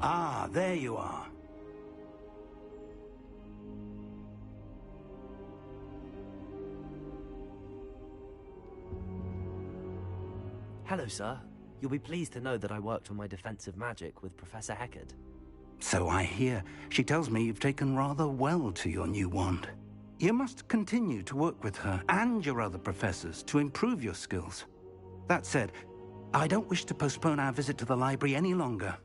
Ah, there you are. Hello, sir. You'll be pleased to know that I worked on my defensive magic with Professor Heckard. So I hear. She tells me you've taken rather well to your new wand. You must continue to work with her and your other professors to improve your skills. That said, I don't wish to postpone our visit to the library any longer.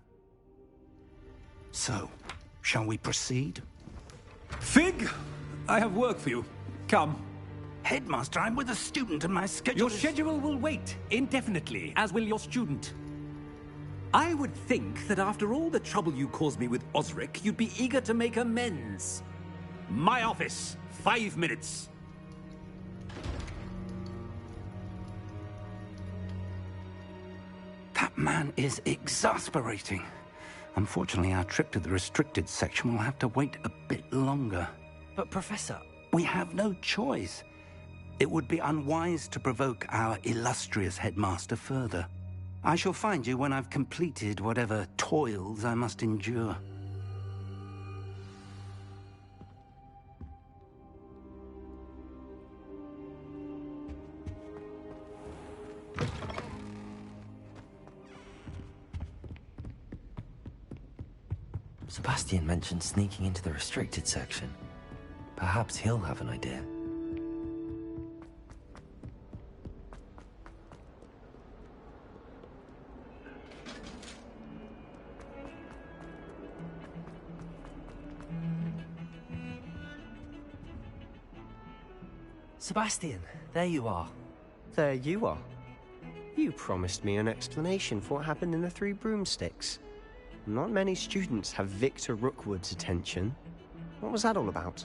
So, shall we proceed? Fig, I have work for you. Come. Headmaster, I'm with a student and my schedule Your schedule will wait indefinitely, as will your student. I would think that after all the trouble you caused me with Osric, you'd be eager to make amends. My office, 5 minutes. That man is exasperating. Unfortunately, our trip to the restricted section will have to wait a bit longer. But, Professor... We have no choice. It would be unwise to provoke our illustrious headmaster further. I shall find you when I've completed whatever toils I must endure. Sebastian mentioned sneaking into the restricted section. Perhaps he'll have an idea. Sebastian, there you are. There you are. You promised me an explanation for what happened in the Three Broomsticks. Not many students have Victor Rookwood's attention. What was that all about?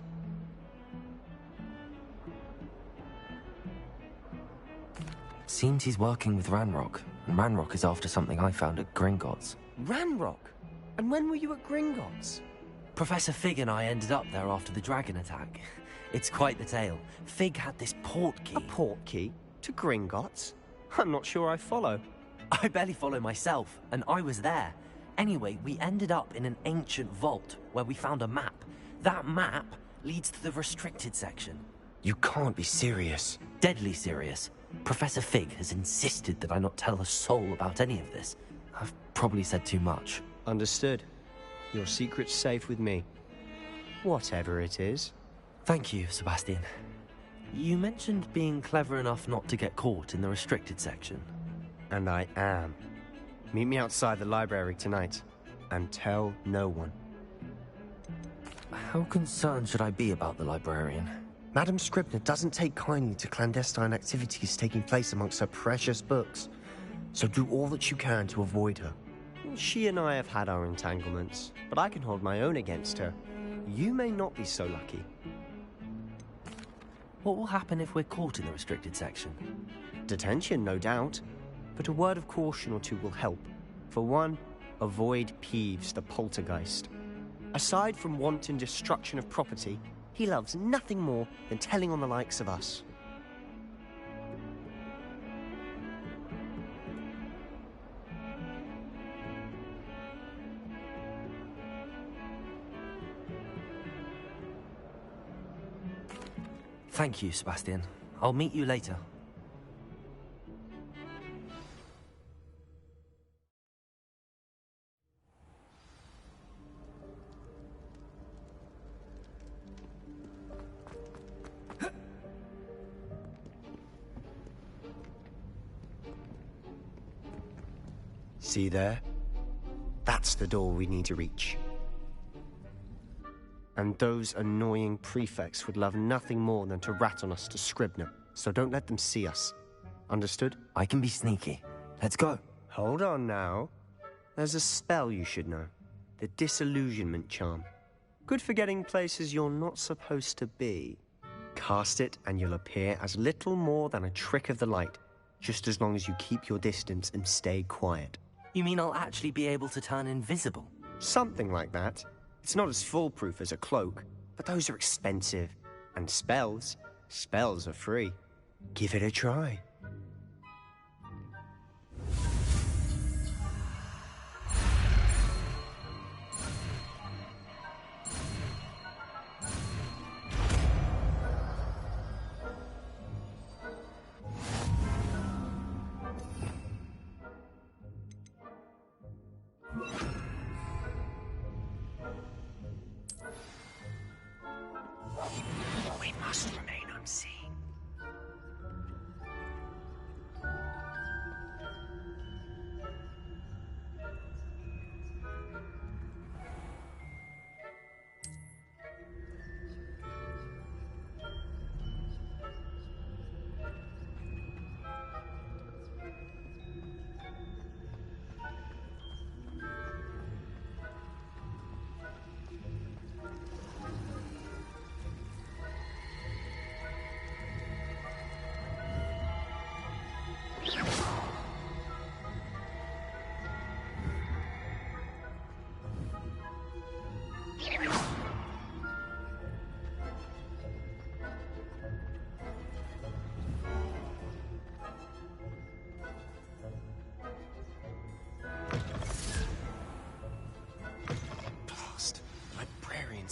Seems he's working with Ranrock, and Ranrock is after something I found at Gringotts. Ranrock? And when were you at Gringotts? Professor Fig and I ended up there after the dragon attack. It's quite the tale. Fig had this port key. A port key? To Gringotts? I'm not sure I follow. I barely follow myself, and I was there. Anyway, we ended up in an ancient vault where we found a map. That map leads to the restricted section. You can't be serious. Deadly serious. Professor Fig has insisted that I not tell a soul about any of this. I've probably said too much. Understood. Your secret's safe with me. Whatever it is. Thank you, Sebastian. You mentioned being clever enough not to get caught in the restricted section. And I am. Meet me outside the library tonight, and tell no one. How concerned should I be about the librarian? Madam Scribner doesn't take kindly to clandestine activities taking place amongst her precious books, so do all that you can to avoid her. She and I have had our entanglements, but I can hold my own against her. You may not be so lucky. What will happen if we're caught in the restricted section? Detention, no doubt. But a word of caution or two will help. For one, avoid Peeves, the poltergeist. Aside from wanton destruction of property, he loves nothing more than telling on the likes of us. Thank you, Sebastian. I'll meet you later. See there? That's the door we need to reach. And those annoying prefects would love nothing more than to rat on us to Scribner, so don't let them see us. Understood? I can be sneaky. Let's go. Hold on now. There's a spell you should know. The Disillusionment Charm. Good for getting places you're not supposed to be. Cast it and you'll appear as little more than a trick of the light, just as long as you keep your distance and stay quiet. You mean I'll actually be able to turn invisible? Something like that. It's not as foolproof as a cloak, but those are expensive. And spells are free. Give it a try.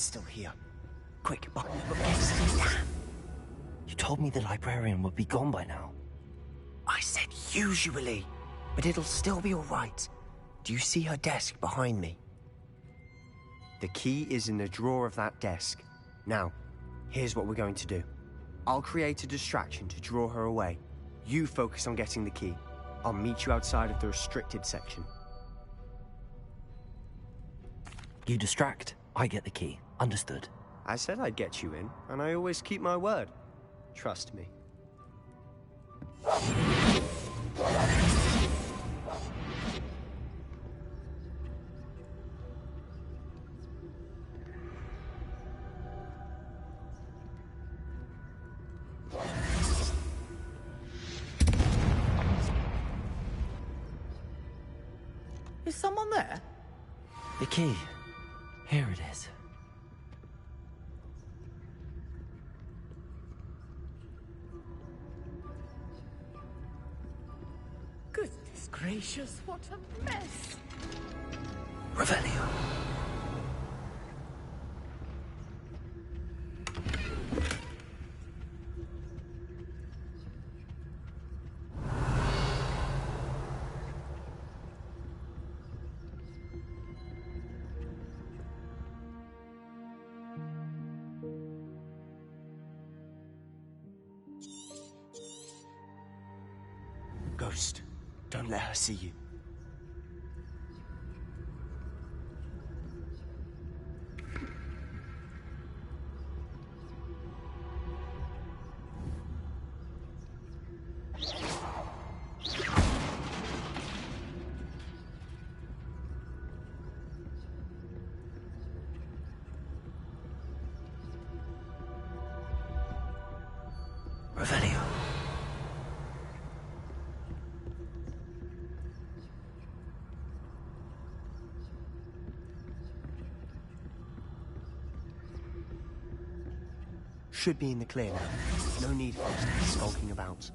still here. Quick, open the bookcase. You told me the librarian would be gone by now. I said usually, but it'll still be all right. Do you see her desk behind me? The key is in the drawer of that desk. Now, here's what we're going to do. I'll create a distraction to draw her away. You focus on getting the key. I'll meet you outside of the restricted section. You distract, I get the key. Understood. I said I'd get you in, and I always keep my word. Trust me. Is someone there? The key. Here it is. Goodness gracious, what a mess! Revelio. Ghost, don't let her see you. Revelio. Should be in the clear now. No need for us to be skulking about.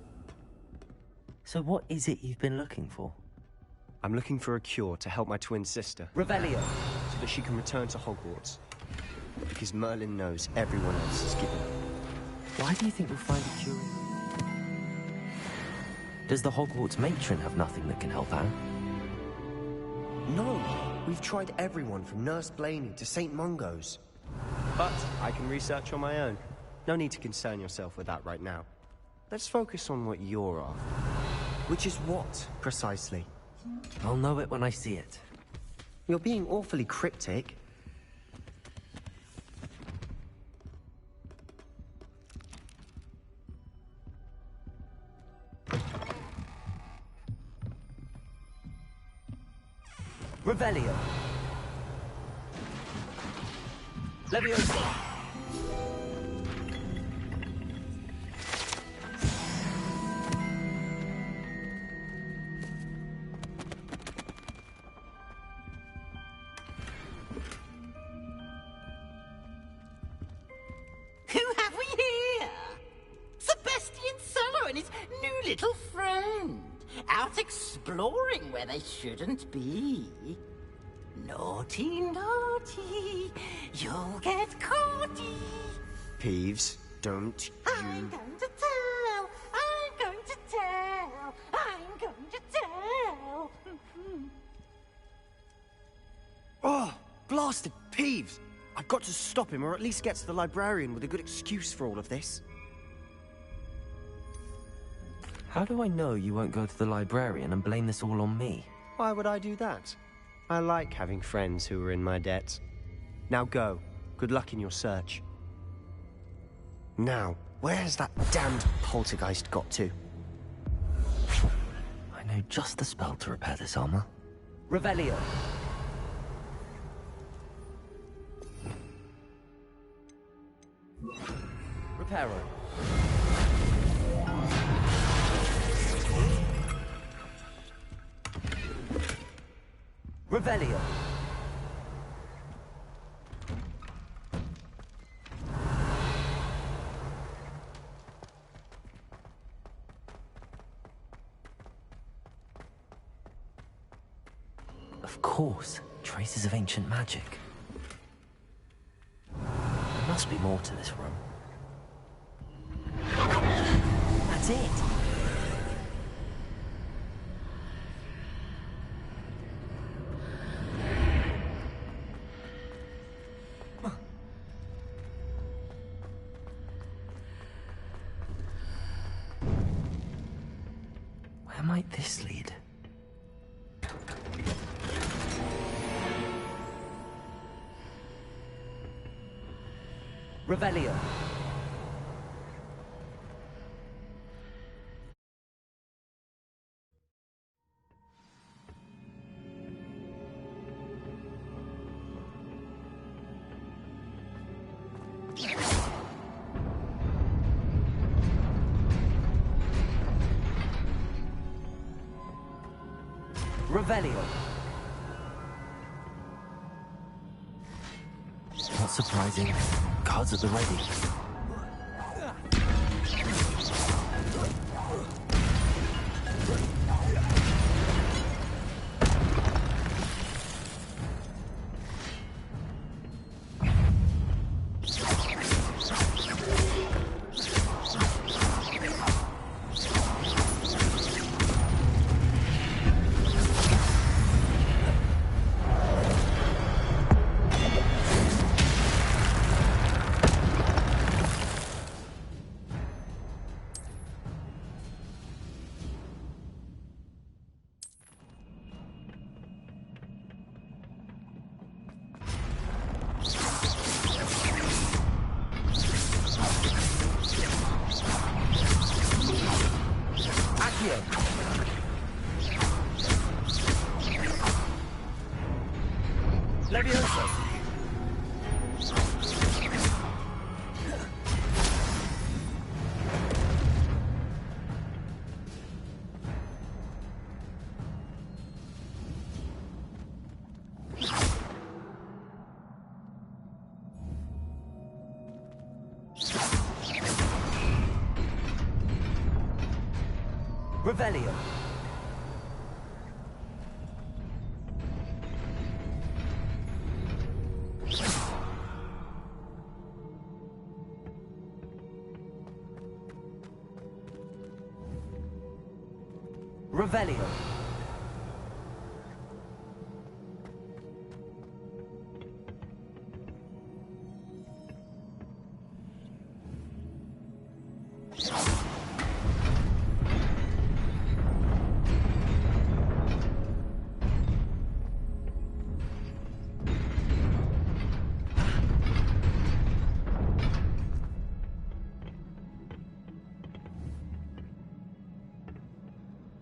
So what is it you've been looking for? I'm looking for a cure to help my twin sister, Revelio. so that she can return to Hogwarts. Because Merlin knows everyone else is given up. Why do you think we'll find a cure? Does the Hogwarts matron have nothing that can help out? No, we've tried everyone from Nurse Blaney to St. Mungo's. But I can research on my own. No need to concern yourself with that right now. Let's focus on what you're after. Which is what, precisely? I'll know it when I see it. You're being awfully cryptic. Revelio. Leviosa. Who have we here? Sebastian Solo and his new little friend. Out exploring where they shouldn't be. Naughty, naughty, you'll get caughty. Peeves, don't I'm you... going to tell, I'm going to tell, I'm going to tell. Oh, blasted Peeves! I've got to stop him, or at least get to the librarian with a good excuse for all of this. How do I know you won't go to the librarian and blame this all on me? Why would I do that? I like having friends who are in my debt. Now go. Good luck in your search. Now, where's that damned poltergeist got to? I know just the spell to repair this armor. Revelio. Reparo. Revelio. Of course, traces of ancient magic. must be more to this room. That's it! Where might this lead? Revelio. Revelio. Not surprising. Cards at the ready. Leviosa. Revelio. Revelio.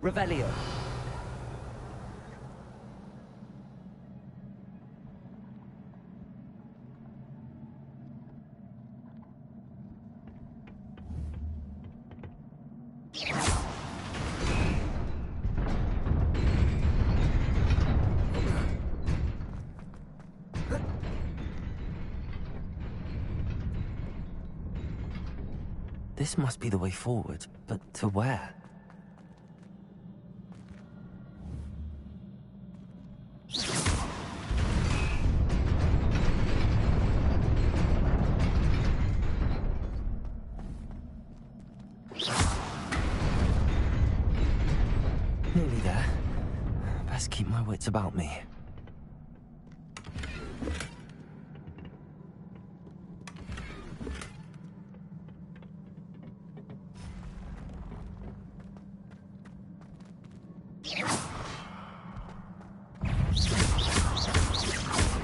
Revelio. This must be the way forward, but to where? Nearly there. Best keep my wits about me.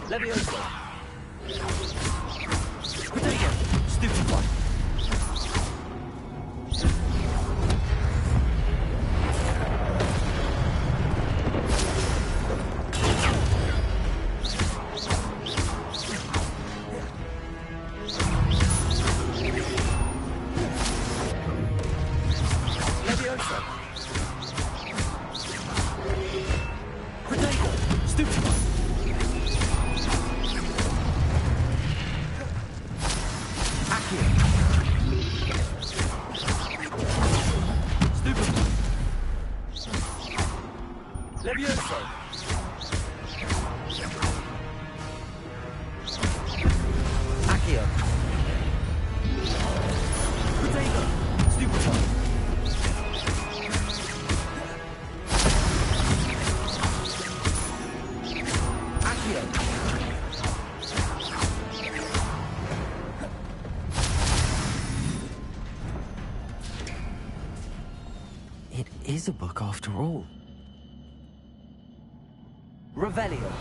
Leviosa. Potato. Stupid one. Leviosa. Potato. Stupid one. Leviosa. Accio. is a book after all. Revelio.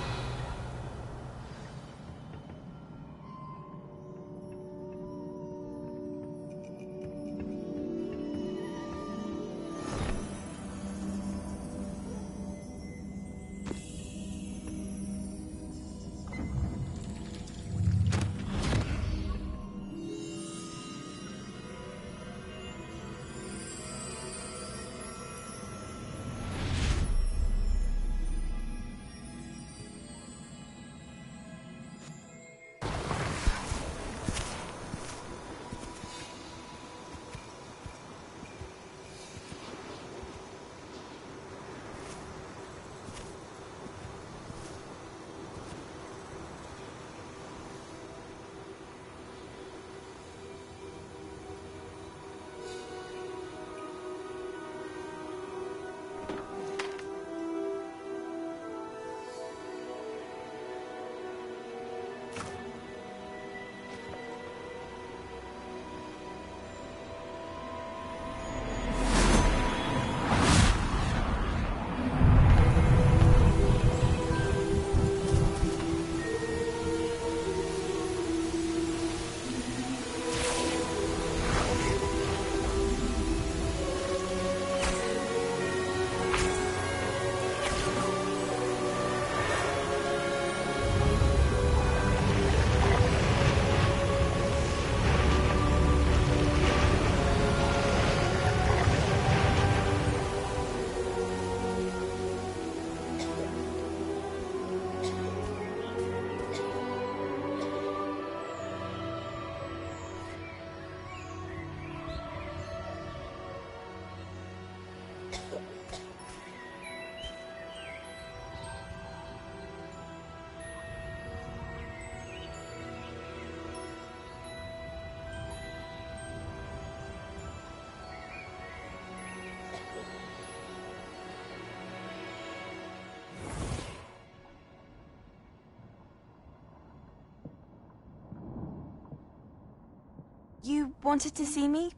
You wanted to see me?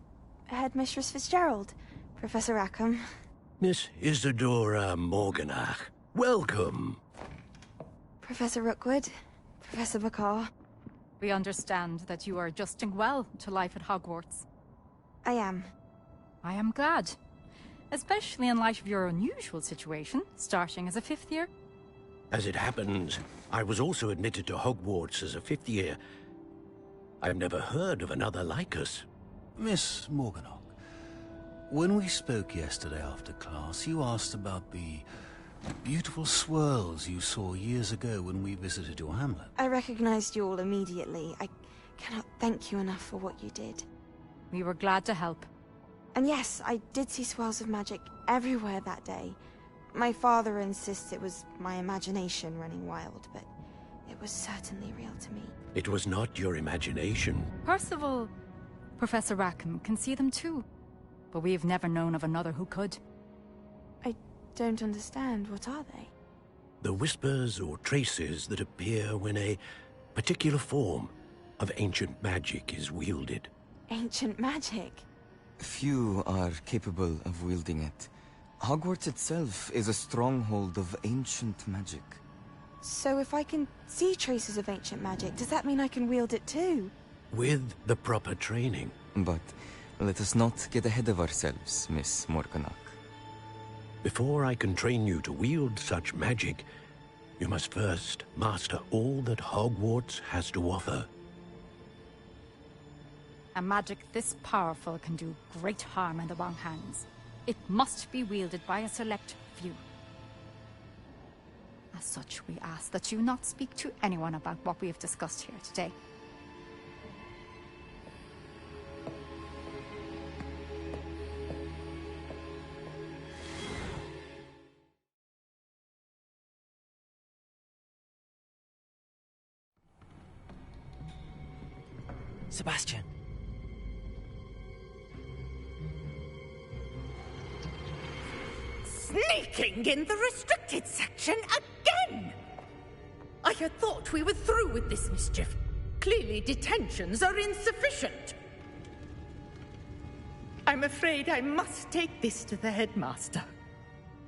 Headmistress Fitzgerald, Professor Rackham. Miss Isadora Morganach, welcome. Professor Rookwood, Professor McCaw. We understand that you are adjusting well to life at Hogwarts. I am. I am glad. Especially in light of your unusual situation, starting as a 5th year. As it happens, I was also admitted to Hogwarts as a 5th year. I've never heard of another like us. Miss Morganach, when we spoke yesterday after class, you asked about the beautiful swirls you saw years ago when we visited your hamlet. I recognized you all immediately. I cannot thank you enough for what you did. We were glad to help. And yes, I did see swirls of magic everywhere that day. My father insists it was my imagination running wild, but it was certainly real to me. It was not your imagination. Percival, Professor Rackham can see them too. But we have never known of another who could. I don't understand. What are they? The whispers or traces that appear when a particular form of ancient magic is wielded. Ancient magic? Few are capable of wielding it. Hogwarts itself is a stronghold of ancient magic. So if I can see traces of ancient magic, does that mean I can wield it too? With the proper training. But let us not get ahead of ourselves, Miss Morganach. Before I can train you to wield such magic, you must first master all that Hogwarts has to offer. A magic this powerful can do great harm in the wrong hands. It must be wielded by a select few. As such, we ask that you not speak to anyone about what we have discussed here today. Sebastian. Sneaking in the restricted section again! I had thought we were through with this mischief. Clearly detentions are insufficient. I'm afraid I must take this to the headmaster.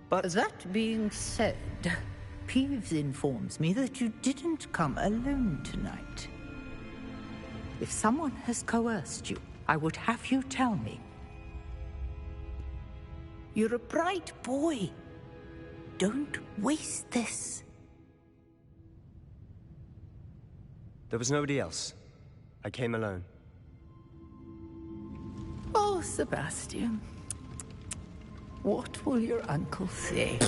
But That being said, Peeves informs me that you didn't come alone tonight. If someone has coerced you, I would have you tell me. You're a bright boy. Don't waste this. there was nobody else. I came alone. Oh, Sebastian. What will your uncle say?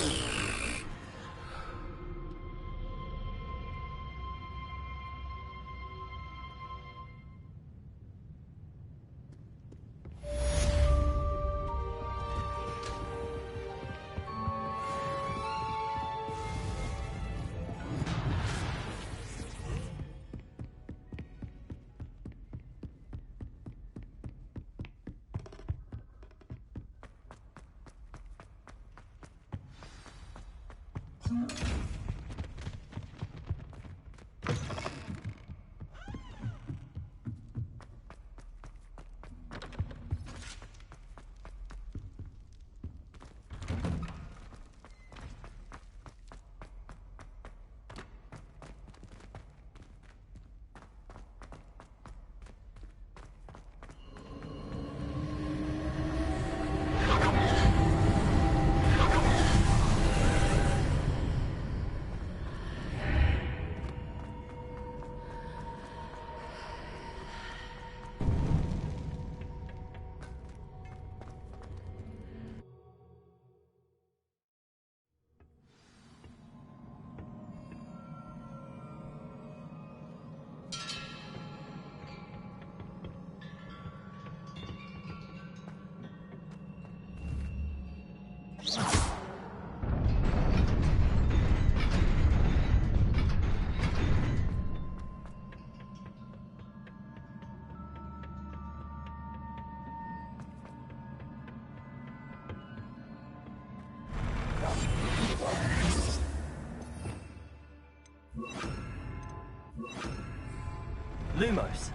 Lumos.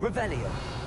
Revelio.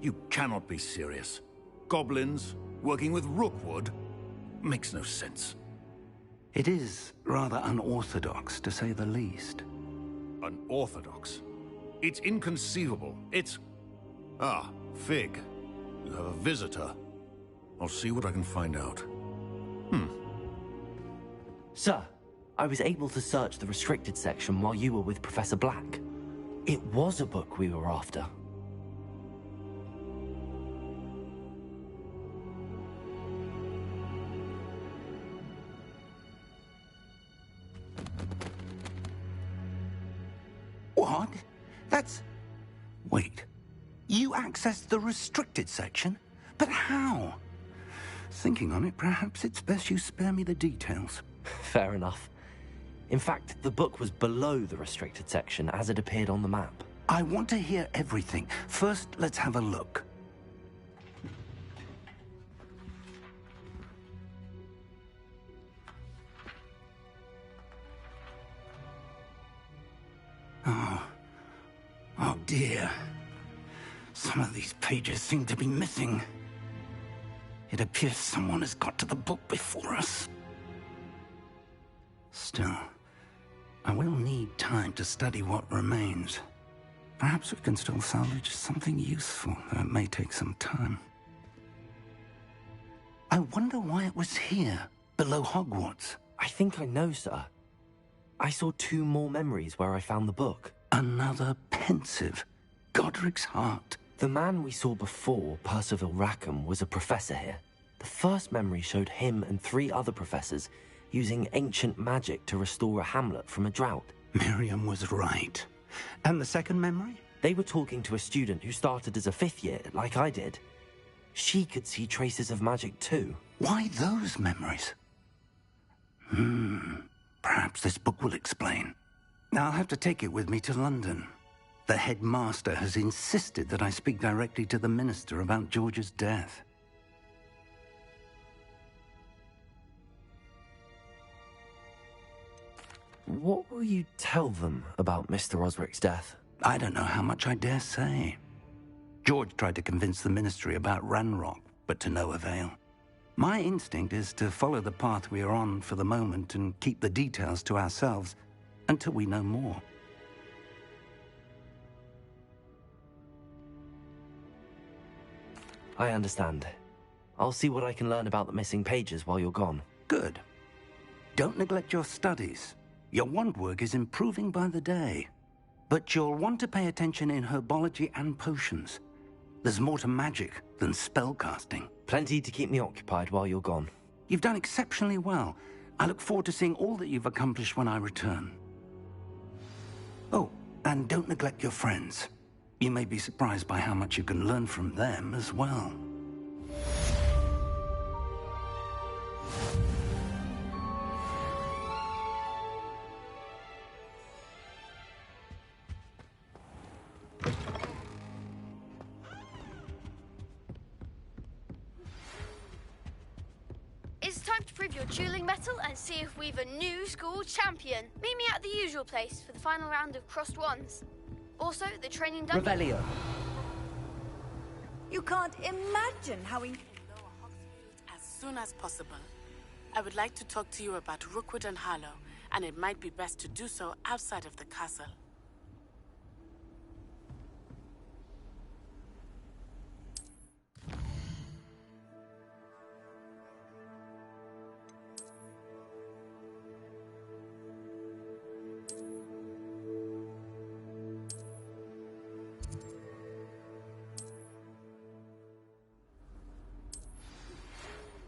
You cannot be serious. Goblins working with Rookwood? Makes no sense. It is rather unorthodox, to say the least. Unorthodox? It's inconceivable. It's... Ah, Fig. You have a visitor. I'll see what I can find out. Sir, I was able to search the restricted section while you were with Professor Black. It was a book we were after. What? That's... Wait. You accessed the restricted section? But how? Thinking on it, perhaps it's best you spare me the details. Fair enough. In fact, the book was below the restricted section as it appeared on the map. I want to hear everything. First, let's have a look. Oh dear. Some of these pages seem to be missing. It appears someone has got to the book before us. Still, I will need time to study what remains. Perhaps we can still salvage something useful, though it may take some time. I wonder why it was here, below Hogwarts. I think I know, sir. I saw 2 more memories where I found the book. Another pensive. Godric's heart. The man we saw before, Percival Rackham, was a professor here. The first memory showed him and 3 other professors using ancient magic to restore a hamlet from a drought. Miriam was right. And the second memory? They were talking to a student who started as a 5th year, like I did. She could see traces of magic too. Why those memories? Perhaps this book will explain. I'll have to take it with me to London. The headmaster has insisted that I speak directly to the minister about George's death. What will you tell them about Mr. Osric's death? I don't know how much I dare say. George tried to convince the ministry about Ranrock, but to no avail. My instinct is to follow the path we are on for the moment and keep the details to ourselves until we know more. I understand. I'll see what I can learn about the missing pages while you're gone. Good. Don't neglect your studies. Your wand work is improving by the day. But you'll want to pay attention in herbology and potions. There's more to magic than spellcasting. Plenty to keep me occupied while you're gone. You've done exceptionally well. I look forward to seeing all that you've accomplished when I return. Oh, and don't neglect your friends. You may be surprised by how much you can learn from them as well. It's time to prove your dueling mettle and see if we've a new school champion. Meet me at the usual place for the final round of crossed wands. Also, the training done. Revelio. You can't imagine how as soon as possible. I would like to talk to you about Rookwood and Harlow, and it might be best to do so outside of the castle.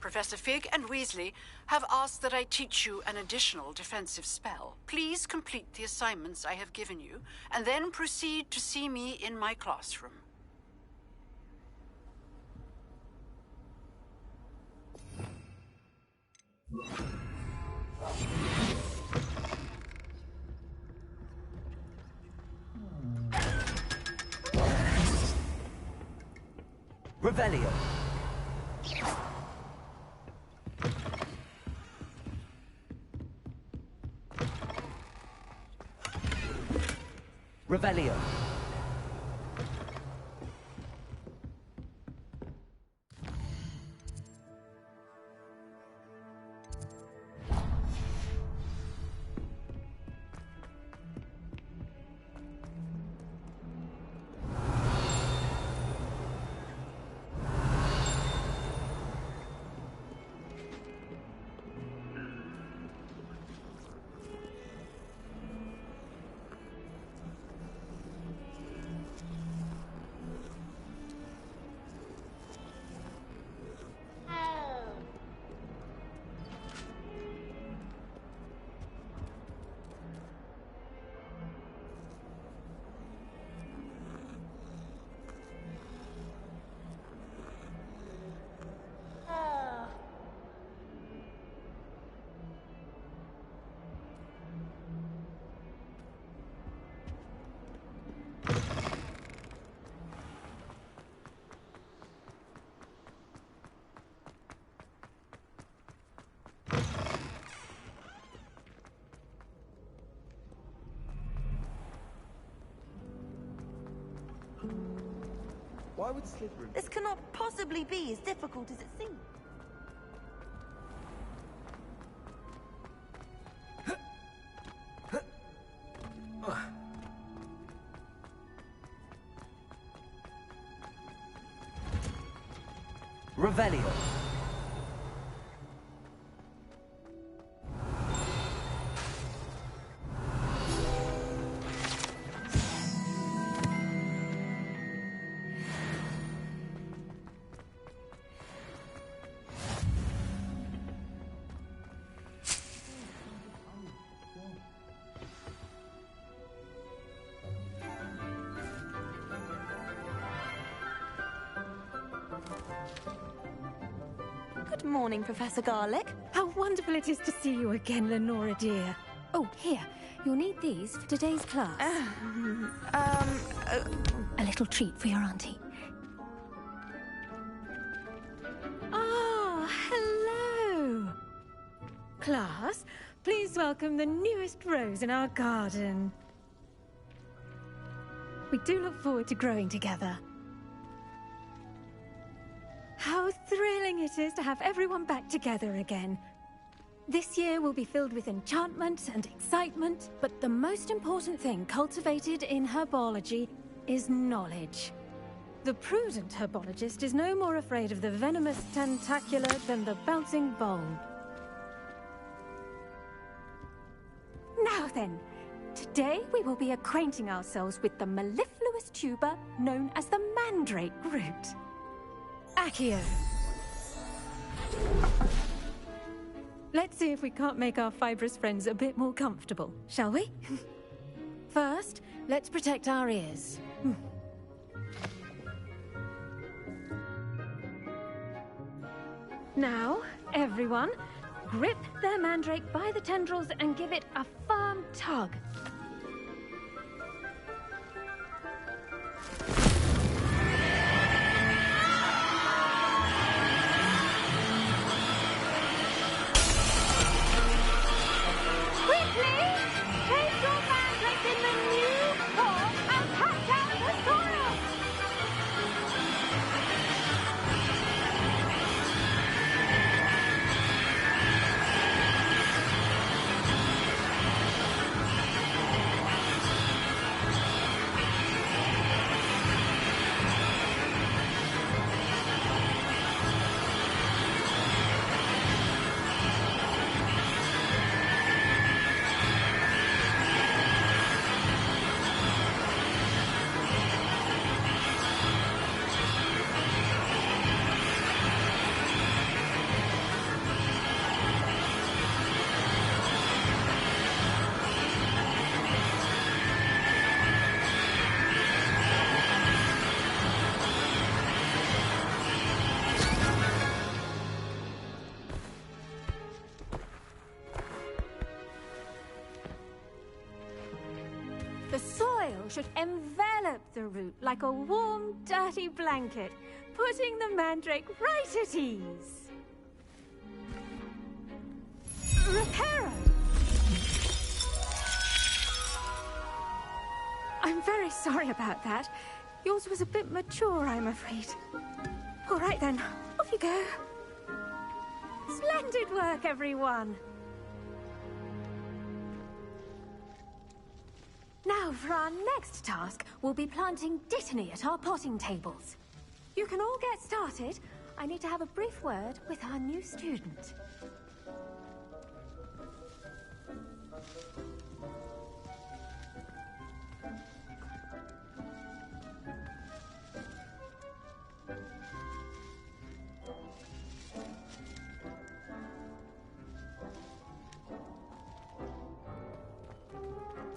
Professor Fig and Weasley have asked that I teach you an additional defensive spell. Please complete the assignments I have given you, and then proceed to see me in my classroom. Revelio. Revelio. Why would Slytherin... This cannot possibly be as difficult as it seems. Revelio. Good morning, Professor Garlick. How wonderful it is to see you again, Lenora dear. Oh, here. You'll need these for today's class. A little treat for your auntie. Ah, hello. Class, please welcome the newest rose in our garden. We do look forward to growing together. How thrilling it is to have everyone back together again. This year will be filled with enchantment and excitement, but the most important thing cultivated in herbology is knowledge. The prudent herbologist is no more afraid of the venomous tentacula than the bouncing bulb. Now then, today we will be acquainting ourselves with the mellifluous tuber known as the mandrake root. Accio. Let's see if we can't make our fibrous friends a bit more comfortable, shall we? First, let's protect our ears. Now, everyone, grip their mandrake by the tendrils and give it a firm tug. The soil should envelop the root like a warm, dirty blanket, putting the mandrake right at ease. Reparo! I'm very sorry about that. Yours was a bit mature, I'm afraid. All right then, off you go. Splendid work, everyone! Now, for our next task, we'll be planting Dittany at our potting tables. You can all get started. I need to have a brief word with our new student.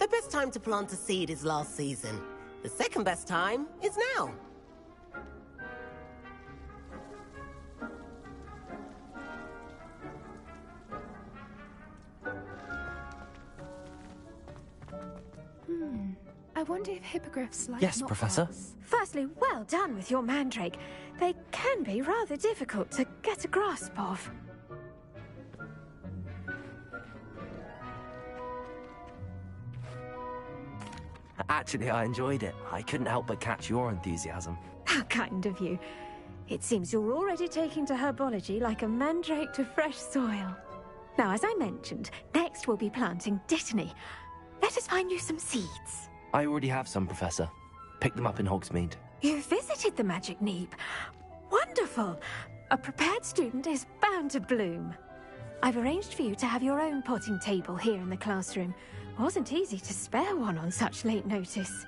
The best time to plant a seed is last season. The second best time is now. I wonder if hippogriffs like Yes, Professor. Firstly, well done with your mandrake. They can be rather difficult to get a grasp of. Actually, I enjoyed it. I couldn't help but catch your enthusiasm. How kind of you. It seems you're already taking to herbology like a mandrake to fresh soil. Now, as I mentioned, next we'll be planting Dittany. Let us find you some seeds. I already have some, Professor. Picked them up in Hogsmeade. You visited the Magic Neep. Wonderful! A prepared student is bound to bloom. I've arranged for you to have your own potting table here in the classroom. Wasn't easy to spare one on such late notice.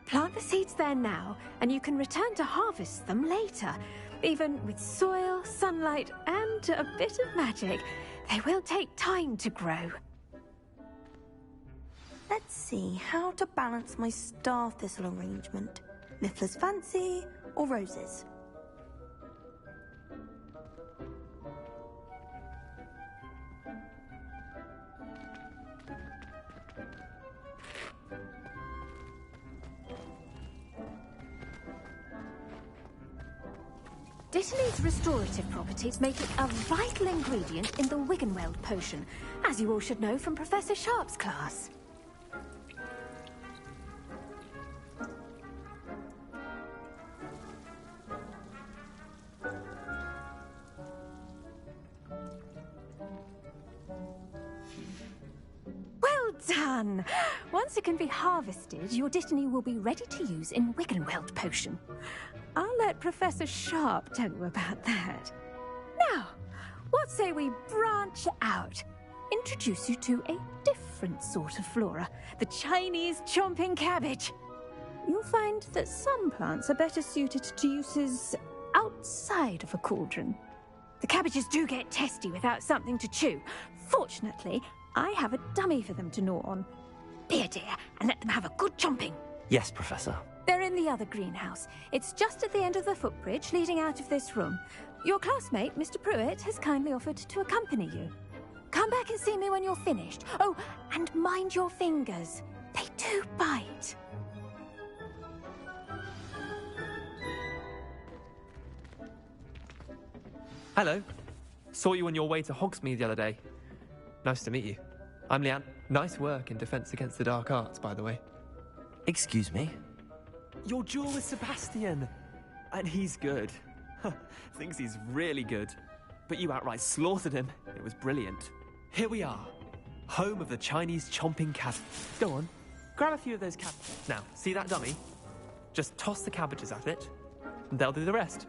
Plant the seeds there now, and you can return to harvest them later. Even with soil, sunlight, and a bit of magic, they will take time to grow. Let's see how to balance my star thistle arrangement. Niffler's fancy or roses? Dittany's restorative properties make it a vital ingredient in the Wiggenweld potion, as you all should know from Professor Sharp's class. Well done! Once it can be harvested, your Dittany will be ready to use in Wiggenweld potion. I'll let Professor Sharp tell you about that. Now, what say we branch out? Introduce you to a different sort of flora, the Chinese chomping cabbage. You'll find that some plants are better suited to uses outside of a cauldron. The cabbages do get testy without something to chew. Fortunately, I have a dummy for them to gnaw on. Be a dear and let them have a good chomping. Yes, Professor. They're in the other greenhouse. It's just at the end of the footbridge leading out of this room. Your classmate, Mr. Pruitt, has kindly offered to accompany you. Come back and see me when you're finished. Oh, and mind your fingers. They do bite. Hello. Saw you on your way to Hogsmeade the other day. Nice to meet you. I'm Leanne. Nice work in Defense Against the Dark Arts, by the way. Excuse me? Your duel with Sebastian. And he's good. Thinks he's really good. But you outright slaughtered him. It was brilliant. Here we are. Home of the Chinese chomping cat. Go on. Grab a few of those cabbages. Now, see that dummy? Just toss the cabbages at it, and they'll do the rest.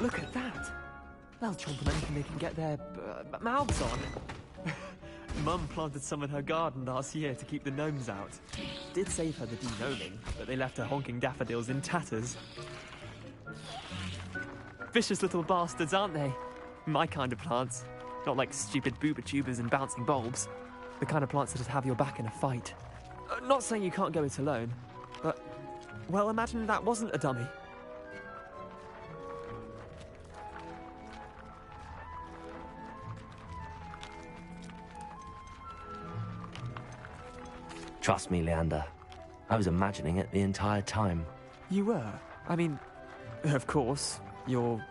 Look at that. They'll chomp on anything they can get their mouths on. Mum planted some in her garden last year to keep the gnomes out. Did save her the de-gnoming, but they left her honking daffodils in tatters. Vicious little bastards, aren't they? My kind of plants. Not like stupid booba tubers and bouncing bulbs. The kind of plants that just have your back in a fight. Not saying you can't go it alone, but, well, imagine that wasn't a dummy. Trust me, Leander. I was imagining it the entire time. You were? I mean, of course, you're,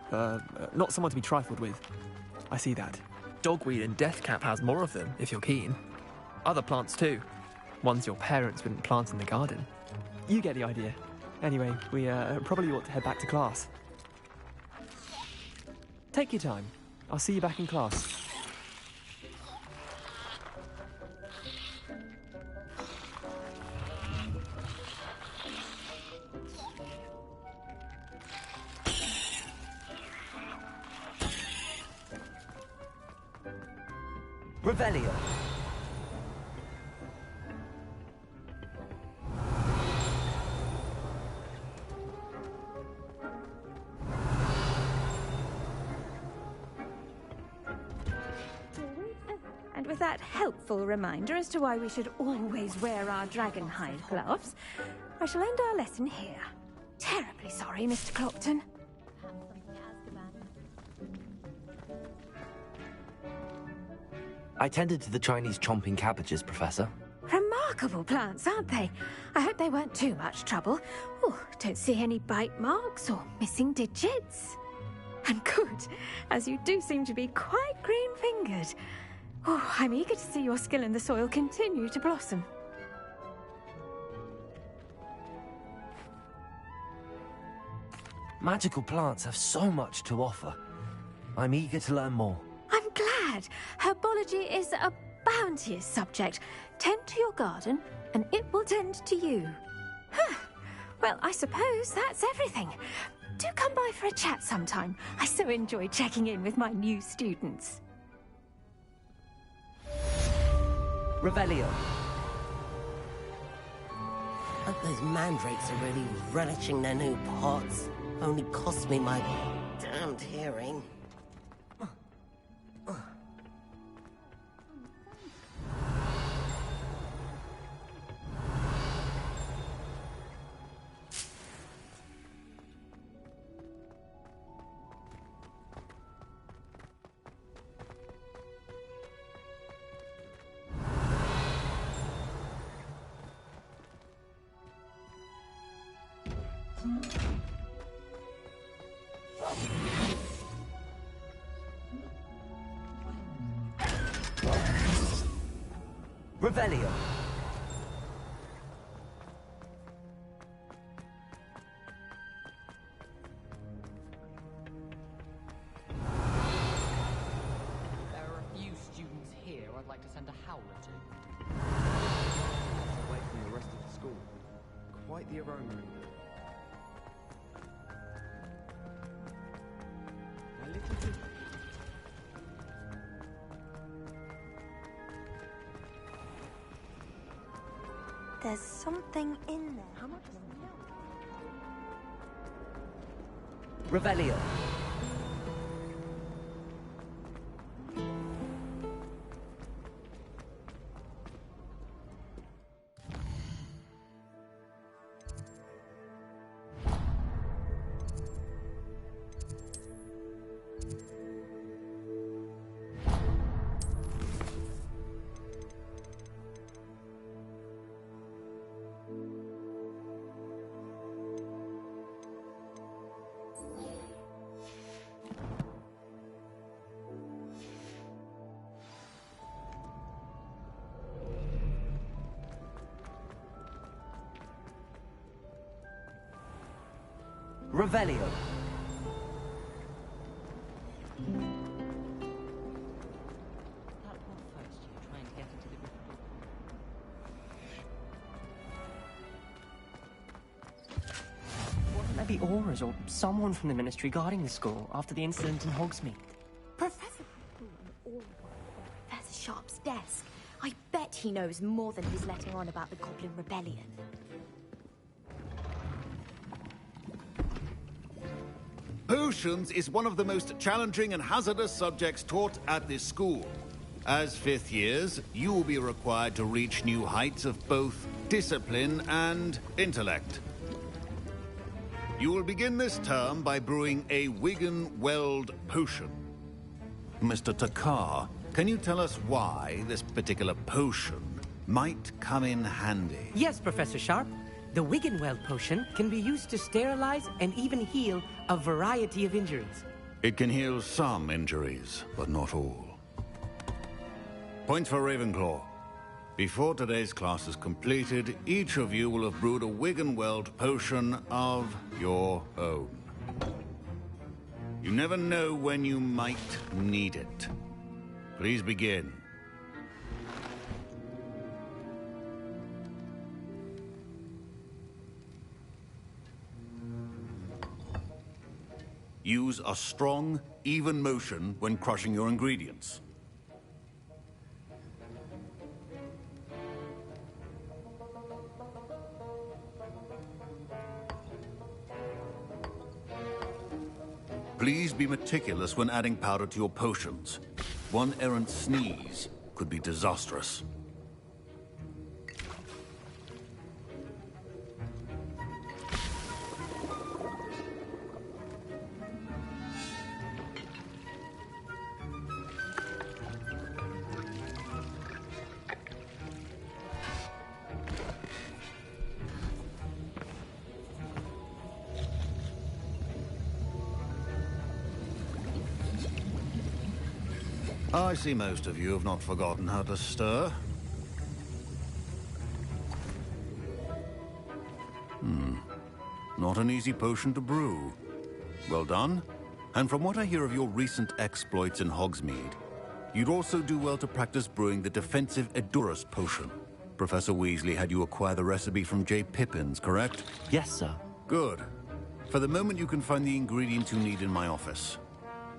not someone to be trifled with. I see that. Dogweed and deathcap has more of them, if you're keen. Other plants, too. Ones your parents wouldn't plant in the garden. You get the idea. Anyway, we, probably ought to head back to class. Take your time. I'll see you back in class. Revelio. And with that helpful reminder as to why we should always wear our dragonhide gloves, I shall end our lesson here. Terribly sorry, Mr. Clopton. I tended to the Chinese chomping cabbages, Professor. Remarkable plants, aren't they? I hope they weren't too much trouble. Oh, don't see any bite marks or missing digits. And good, as you do seem to be quite green-fingered. Oh, I'm eager to see your skill in the soil continue to blossom. Magical plants have so much to offer. I'm eager to learn more. I'm glad. Herbology is a bounteous subject. Tend to your garden, and it will tend to you. Huh. Well, I suppose that's everything. Do come by for a chat sometime. I so enjoy checking in with my new students. Revelio. Hope those mandrakes are really relishing their new pots. Only cost me my damned hearing. Revelio. There are a few students here I'd like to send a howler to. Away from the rest of the school. Quite the aroma in here. My little bit. There's something in there. How much Revelio. Revelio. Wouldn't there be auras or someone from the Ministry guarding the school after the incident in Hogsmeade? Professor Professor Sharp's desk. I bet he knows more than he's letting on about the Goblin Rebellion. Potions is one of the most challenging and hazardous subjects taught at this school. As fifth years, you will be required to reach new heights of both discipline and intellect. You will begin this term by brewing a Wiggenweld potion. Mr. Takar, can you tell us why this particular potion might come in handy? Yes, Professor Sharp. The Wiggenweld potion can be used to sterilize and even heal a variety of injuries. It can heal some injuries, but not all. Point for Ravenclaw. Before today's class is completed, each of you will have brewed a Wiggenweld potion of your own. You never know when you might need it. Please begin. Use a strong, even motion when crushing your ingredients. Please be meticulous when adding powder to your potions. One errant sneeze could be disastrous. I see most of you have not forgotten how to stir. Not an easy potion to brew. Well done. And from what I hear of your recent exploits in Hogsmeade, you'd also do well to practice brewing the defensive Edurus potion. Professor Weasley had you acquire the recipe from J. Pippin's, correct? Yes, sir. Good. For the moment, you can find the ingredients you need in my office.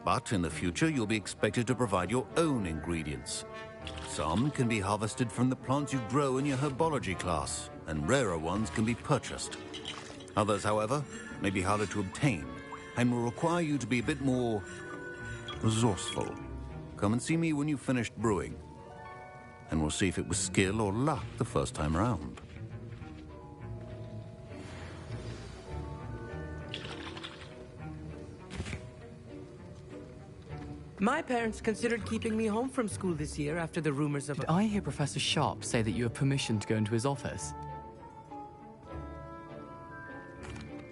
But in the future, you'll be expected to provide your own ingredients. Some can be harvested from the plants you grow in your herbology class, and rarer ones can be purchased. Others, however, may be harder to obtain, and will require you to be a bit more resourceful. Come and see me when you've finished brewing, and we'll see if it was skill or luck the first time around. My parents considered keeping me home from school this year after the rumors of... Did I hear Professor Sharp say that you have permission to go into his office?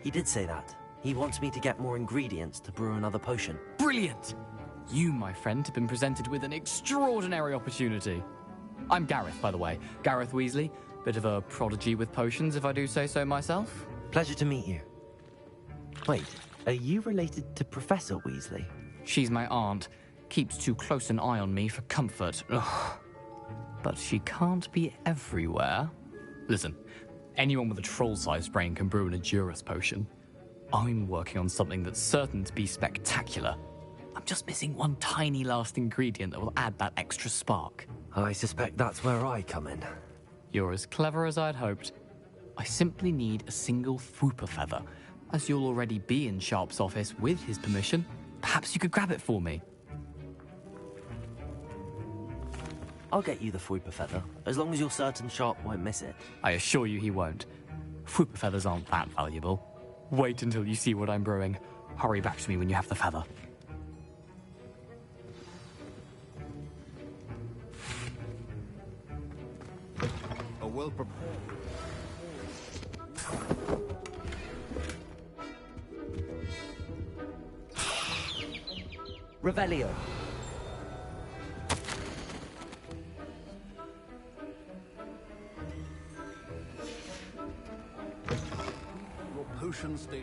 He did say that. He wants me to get more ingredients to brew another potion. Brilliant! You, my friend, have been presented with an extraordinary opportunity. I'm Gareth, by the way. Gareth Weasley. Bit of a prodigy with potions, if I do say so myself. Pleasure to meet you. Wait, are you related to Professor Weasley? She's my aunt. Keeps too close an eye on me for comfort. Ugh. But she can't be everywhere. Listen, anyone with a troll-sized brain can brew an Edurus potion. I'm working on something that's certain to be spectacular. I'm just missing one tiny last ingredient that will add that extra spark. I suspect that's where I come in. You're as clever as I'd hoped. I simply need a single Fwooper feather. As you'll already be in Sharp's office with his permission, perhaps you could grab it for me. I'll get you the Fwooper feather, as long as you're certain Sharp won't miss it. I assure you he won't. Fwooper feathers aren't that valuable. Wait until you see what I'm brewing. Hurry back to me when you have the feather. A well-prepared... Revelio.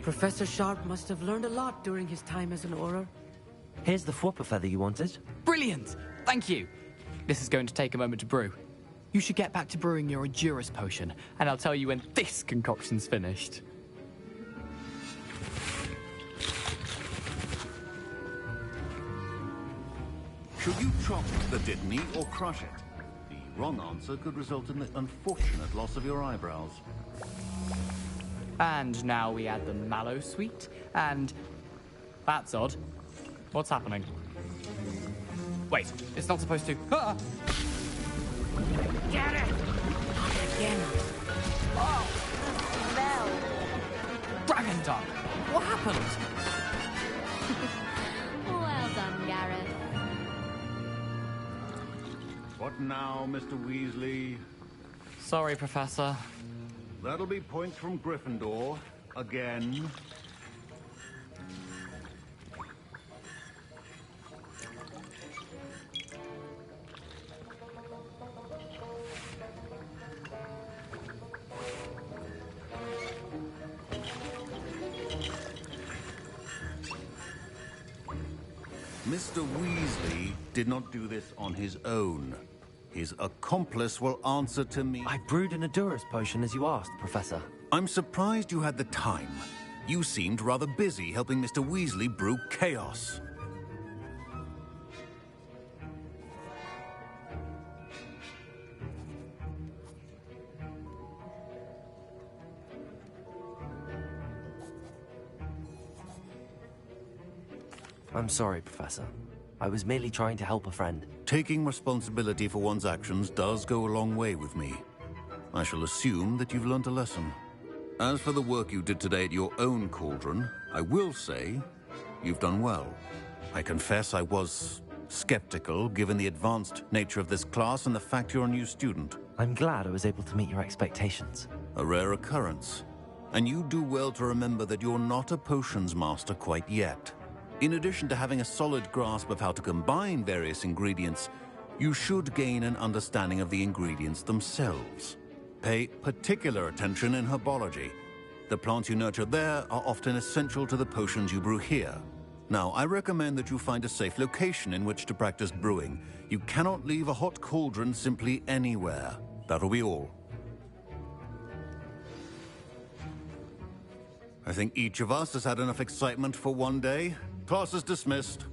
Professor Sharp must have learned a lot during his time as an Auror. Here's the Fwooper feather you wanted. Brilliant! Thank you! This is going to take a moment to brew. You should get back to brewing your Edurus potion, and I'll tell you when this concoction's finished. Should you chop the Dittany or crush it? The wrong answer could result in the unfortunate loss of your eyebrows. And now we add the mallow sweet, and... That's odd. What's happening? Wait, it's not supposed to... Ah! Get it! Not again. Oh! Smell. Dragon Duck! What happened? Well done, Gareth. What now, Mr. Weasley? Sorry, Professor. That'll be points from Gryffindor. Again. Mr. Weasley did not do this on his own. His accomplice will answer to me. I brewed an Edurus potion as you asked, Professor. I'm surprised you had the time. You seemed rather busy helping Mr. Weasley brew chaos. I'm sorry, Professor. I was merely trying to help a friend. Taking responsibility for one's actions does go a long way with me. I shall assume that you've learnt a lesson. As for the work you did today at your own cauldron, I will say you've done well. I confess I was skeptical, given the advanced nature of this class and the fact you're a new student. I'm glad I was able to meet your expectations. A rare occurrence. And you do well to remember that you're not a potions master quite yet. In addition to having a solid grasp of how to combine various ingredients, you should gain an understanding of the ingredients themselves. Pay particular attention in herbology. The plants you nurture there are often essential to the potions you brew here. Now, I recommend that you find a safe location in which to practice brewing. You cannot leave a hot cauldron simply anywhere. That'll be all. I think each of us has had enough excitement for one day. Class is dismissed.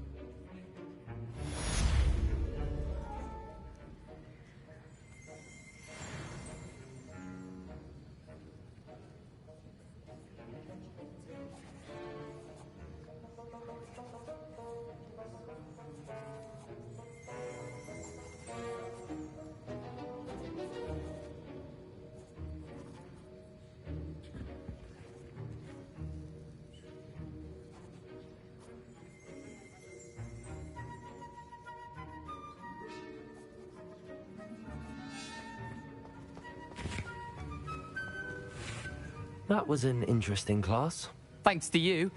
That was an interesting class. Thanks to you.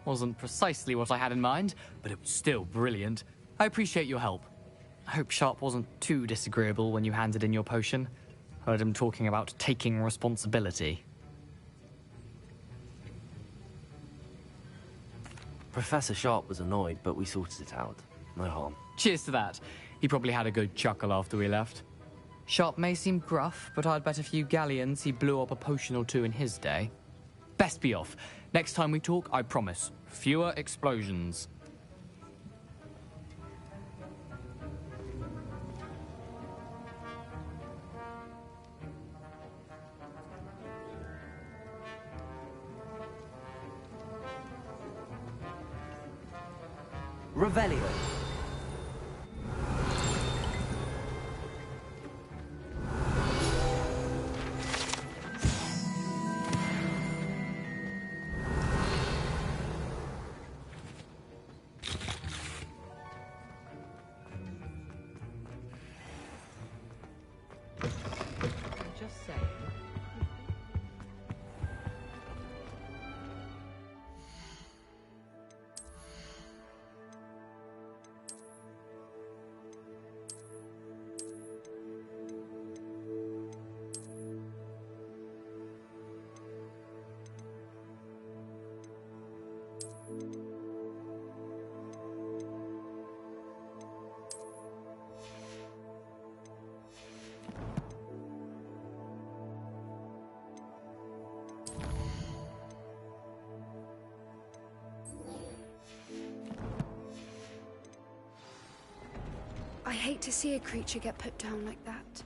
Wasn't precisely what I had in mind, but it was still brilliant. I appreciate your help. I hope Sharp wasn't too disagreeable when you handed in your potion. Heard him talking about taking responsibility. Professor Sharp was annoyed, but we sorted it out. No harm. Cheers to that. He probably had a good chuckle after we left. Sharp may seem gruff, but I'd bet a few galleons he blew up a potion or two in his day. Best be off. Next time we talk, I promise, fewer explosions. Revelio. I hate to see a creature get put down like that.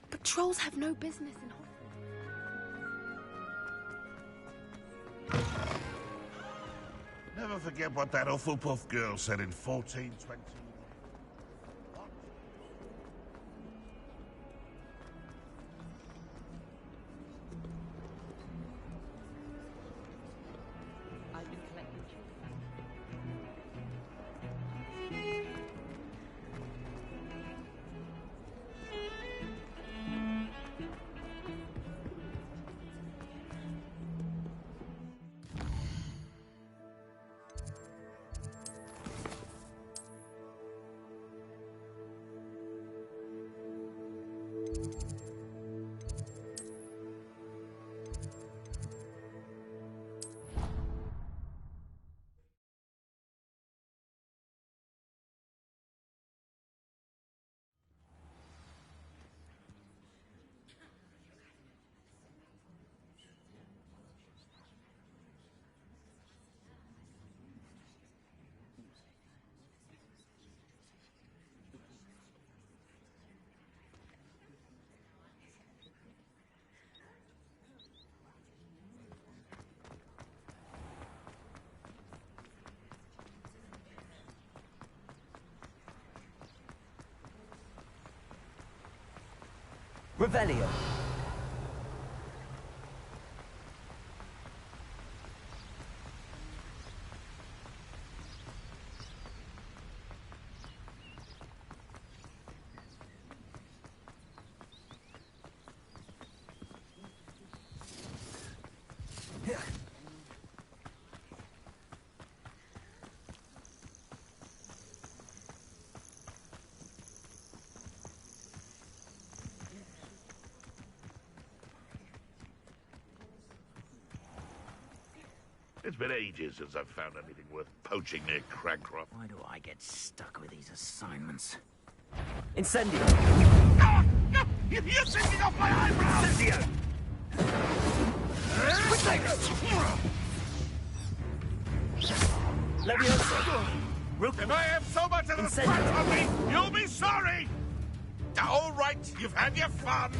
But trolls have no business in Hogwarts. Never forget what that Hufflepuff girl said in 1420. Revelio. It's been ages since I've found anything worth poaching near Cragcroft. Why do I get stuck with these assignments? Incendio! Ah! No! You're taking off my eyebrows! Incendio! Leviosa! If I have so much of the front of me, you'll be sorry! All right, you've had your fun.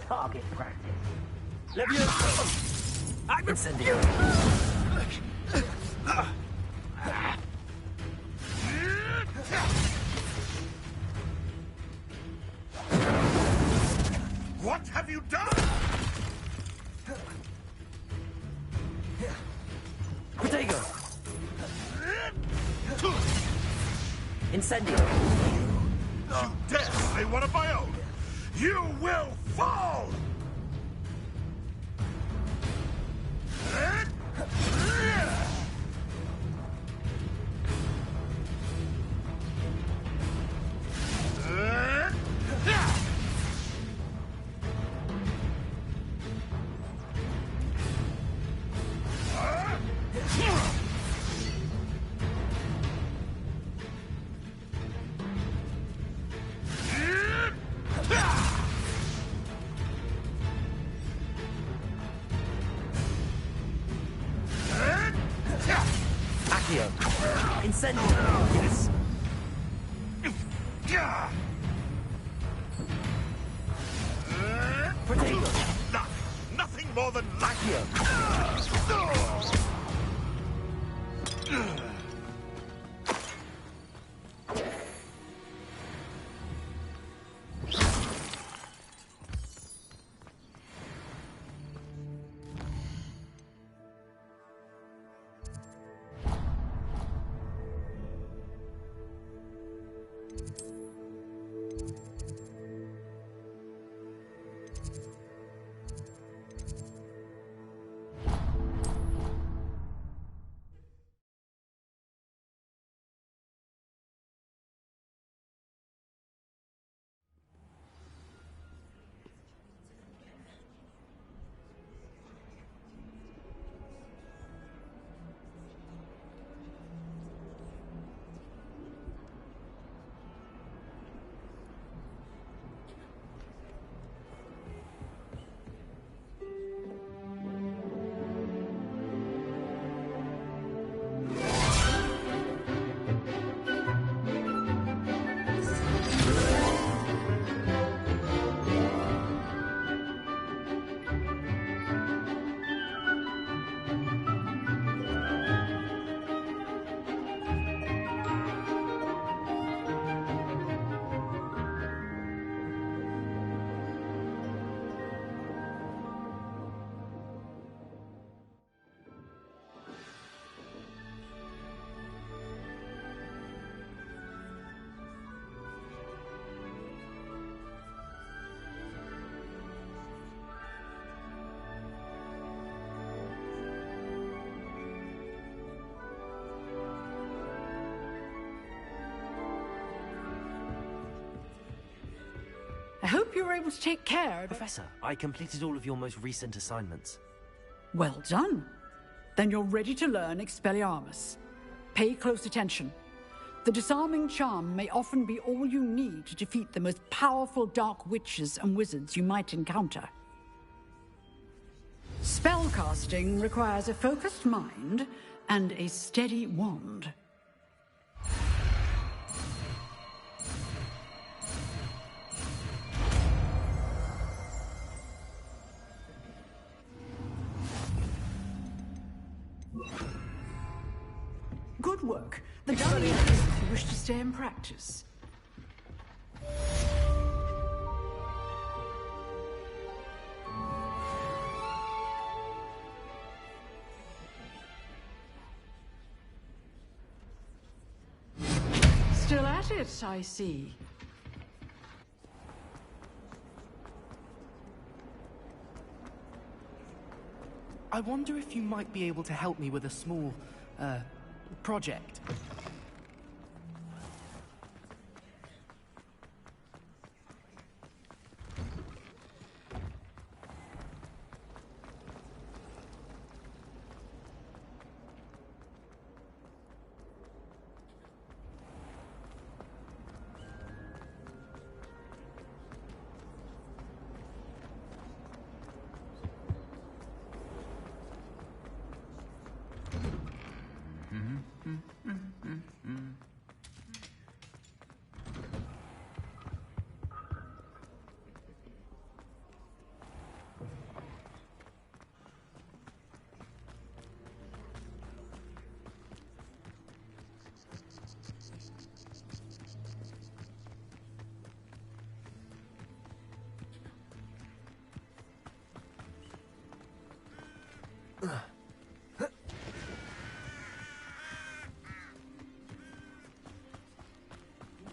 Target practice. Leviosa! I'm Incendio! What have you done? Protego! Incendio! You dare say one of my own? You will fall! Accio! Incendio! Yes! Protego! Nothing more than Accio! I hope you were able to take care. Professor, I completed all of your most recent assignments. Well done. Then you're ready to learn Expelliarmus. Pay close attention. The disarming charm may often be all you need to defeat the most powerful dark witches and wizards you might encounter. Spellcasting requires a focused mind and a steady wand. Good work. The dummy is if you wish to stay in practice. at it, I see. I wonder if you might be able to help me with a small, project.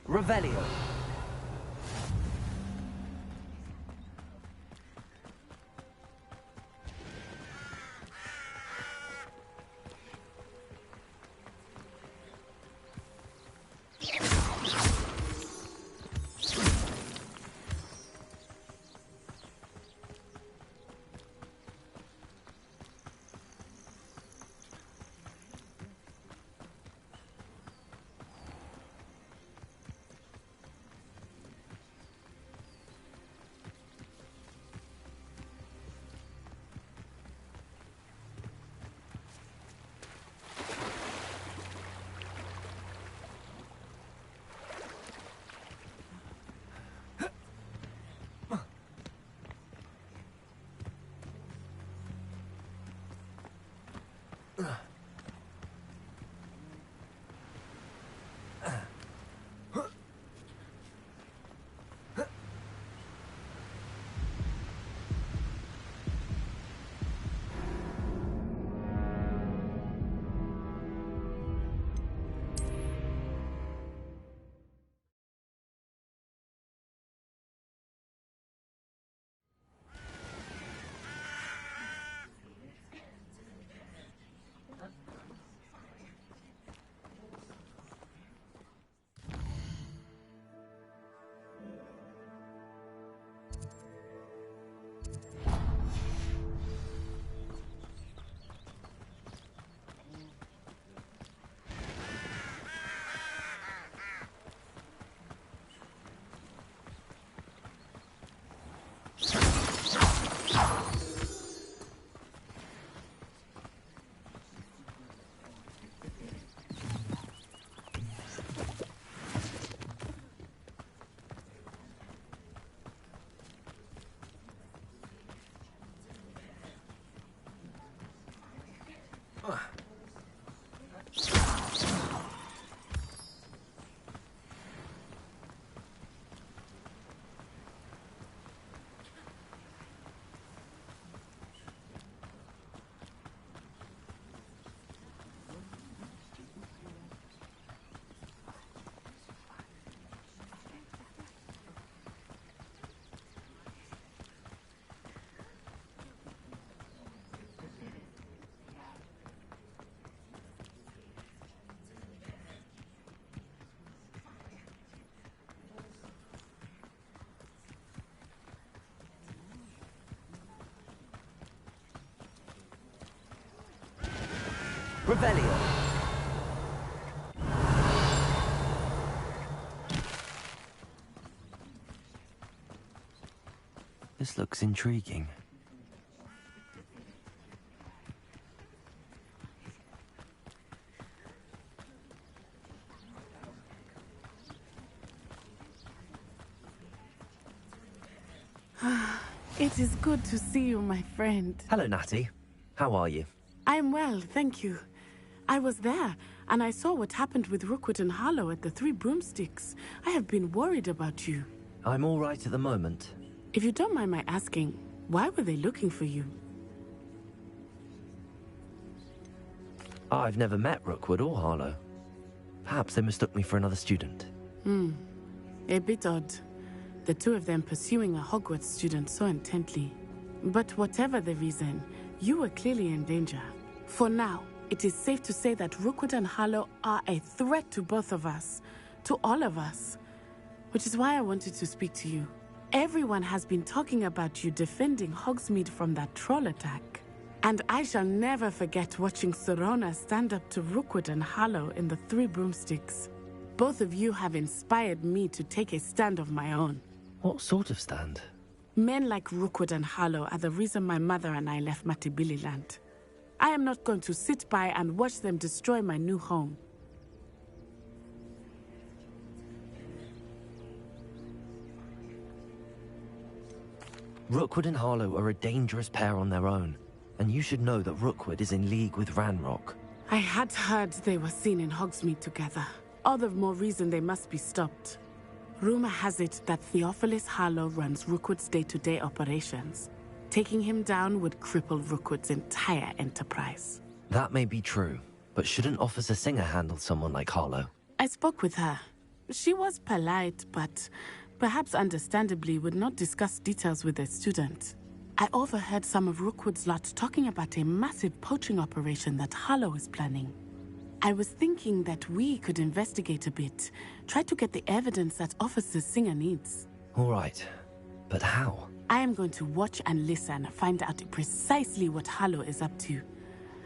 Revelio. Revelio. This looks intriguing. It is good to see you, my friend. Hello, Natty. How are you? I'm well, thank you. I was there, and I saw what happened with Rookwood and Harlow at the Three Broomsticks. I have been worried about you. I'm all right at the moment. If you don't mind my asking, why were they looking for you? I've never met Rookwood or Harlow. Perhaps they mistook me for another student. A bit odd. The two of them pursuing a Hogwarts student so intently. But whatever the reason, you were clearly in danger. For now, it is safe to say that Rookwood and Harlow are a threat to both of us. To all of us. Which is why I wanted to speak to you. Everyone has been talking about you defending Hogsmeade from that troll attack. And I shall never forget watching Serona stand up to Rookwood and Harlow in the Three Broomsticks. Both of you have inspired me to take a stand of my own. What sort of stand? Men like Rookwood and Harlow are the reason my mother and I left Matibili land. I am not going to sit by and watch them destroy my new home. Rookwood and Harlow are a dangerous pair on their own, and you should know that Rookwood is in league with Ranrock. I had heard they were seen in Hogsmeade together. All the more reason they must be stopped. Rumor has it that Theophilus Harlow runs Rookwood's day-to-day operations. Taking him down would cripple Rookwood's entire enterprise. That may be true, but shouldn't Officer Singer handle someone like Harlow? I spoke with her. She was polite, but perhaps understandably would not discuss details with a student. I overheard some of Rookwood's lot talking about a massive poaching operation that Harlow is planning. I was thinking that we could investigate a bit, try to get the evidence that Officer Singer needs. All right, but how? I am going to watch and listen, find out precisely what Harlow is up to.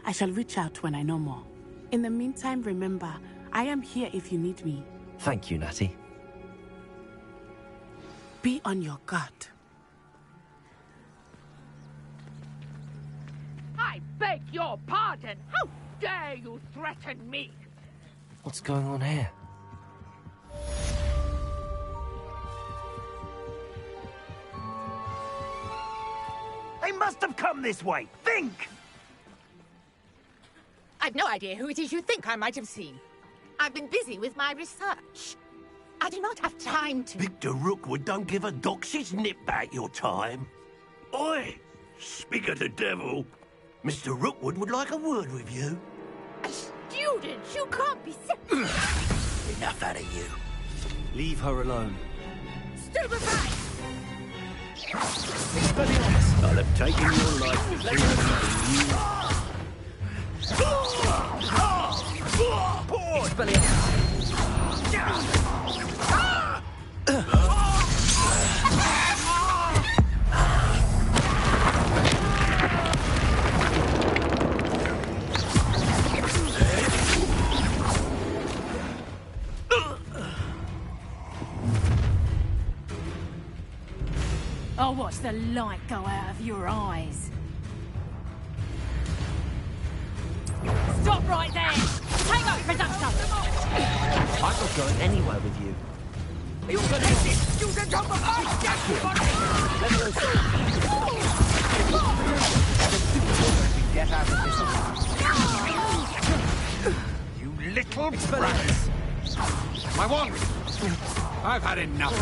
I shall reach out when I know more. In the meantime, remember, I am here if you need me. Thank you, Natty. Be on your guard. I beg your pardon. How dare you threaten me? What's going on here? They must have come this way. Think! I've no idea who it is you think I might have seen. I've been busy with my research. I do not have time to... Victor Rookwood don't give a doxy's nip back your time. Oi! Speak of the devil. Mr. Rookwood would like a word with you. A student? You can't be serious. Enough out of you. Leave her alone. Stupefy! I'll have taken your life before I'll watch the light go out of your eyes. Stop right there! Take up production! I'm not going anywhere with you. You can hit it! You can jump up! Get out of this. You little brat! My wand! I've had enough.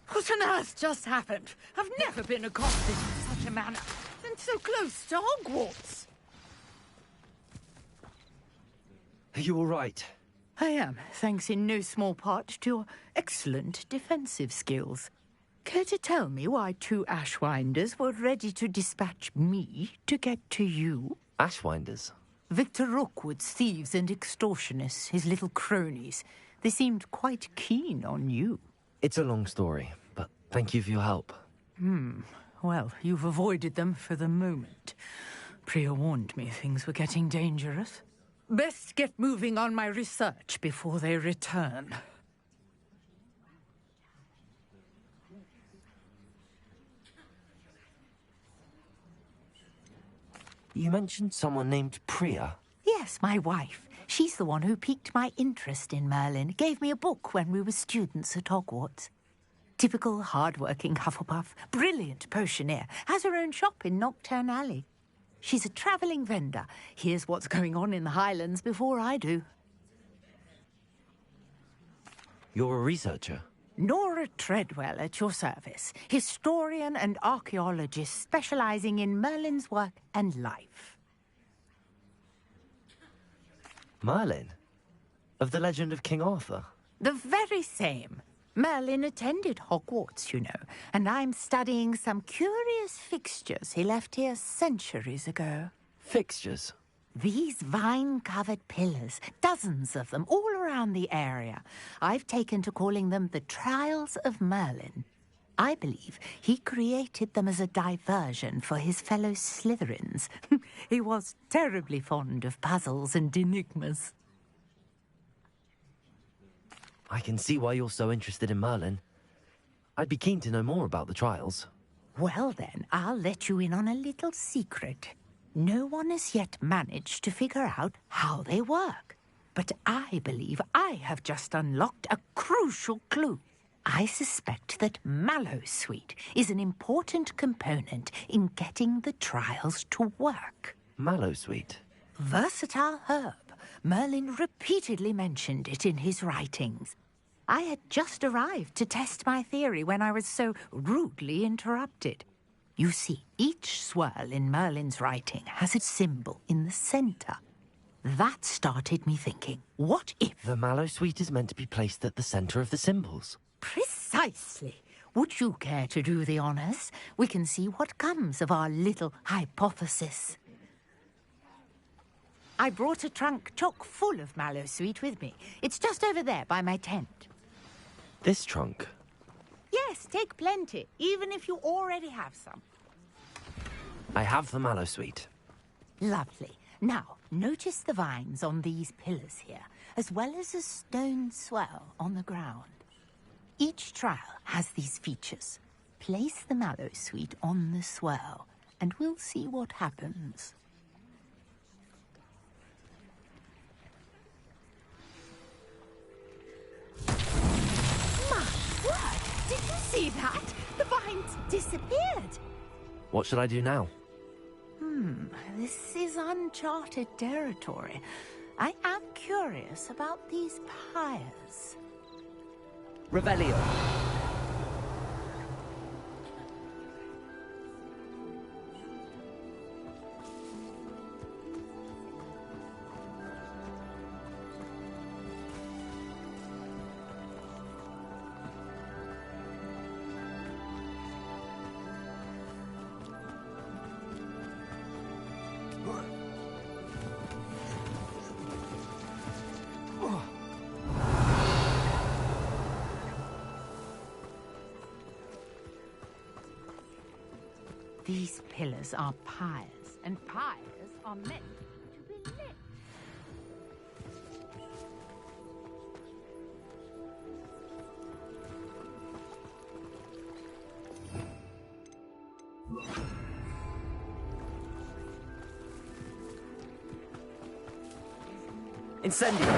What on earth just happened? I've never been accosted in such a manner. And so close to Hogwarts. Are you all right? I am, thanks in no small part to your excellent defensive skills. Care to tell me why two Ashwinders were ready to dispatch me to get to you? Ashwinders? Victor Rookwood's thieves and extortionists, his little cronies. They seemed quite keen on you. It's a long story, but thank you for your help. Well, you've avoided them for the moment. Priya warned me things were getting dangerous. Best get moving on my research before they return. You mentioned someone named Priya. Yes, my wife. She's the one who piqued my interest in Merlin. Gave me a book when we were students at Hogwarts. Typical hard-working Hufflepuff. Brilliant potioneer. Has her own shop in Knockturn Alley. She's a travelling vendor. Hears what's going on in the Highlands before I do. You're a researcher? Nora Treadwell at your service, historian and archaeologist specializing in Merlin's work and life. Merlin? Of the legend of King Arthur? The very same. Merlin attended Hogwarts, you know, and I'm studying some curious fixtures he left here centuries ago. Fixtures? These vine-covered pillars, dozens of them, all around the area. I've taken to calling them the Trials of Merlin. I believe he created them as a diversion for his fellow Slytherins. He was terribly fond of puzzles and enigmas. I can see why you're so interested in Merlin. I'd be keen to know more about the trials. Well then, I'll let you in on a little secret. No one has yet managed to figure out how they work. But I believe I have just unlocked a crucial clue. I suspect that Mallowsweet is an important component in getting the trials to work. Mallowsweet? Versatile herb. Merlin repeatedly mentioned it in his writings. I had just arrived to test my theory when I was so rudely interrupted. You see, each swirl in Merlin's writing has a symbol in the center. That started me thinking, what if... The Mallowsweet is meant to be placed at the center of the symbols. Precisely. Would you care to do the honors? We can see what comes of our little hypothesis. I brought a trunk chock full of Mallowsweet with me. It's just over there by my tent. This trunk? Yes, take plenty, even if you already have some. I have the Mallowsweet. Lovely. Now, notice the vines on these pillars here, as well as a stone swell on the ground. Each trial has these features. Place the Mallowsweet on the swell, and we'll see what happens. Did you see that? The vines disappeared. What should I do now? This is uncharted territory. I am curious about these pyres. Revelio. These pillars are pyres, and pyres are meant to be lit. Incendio!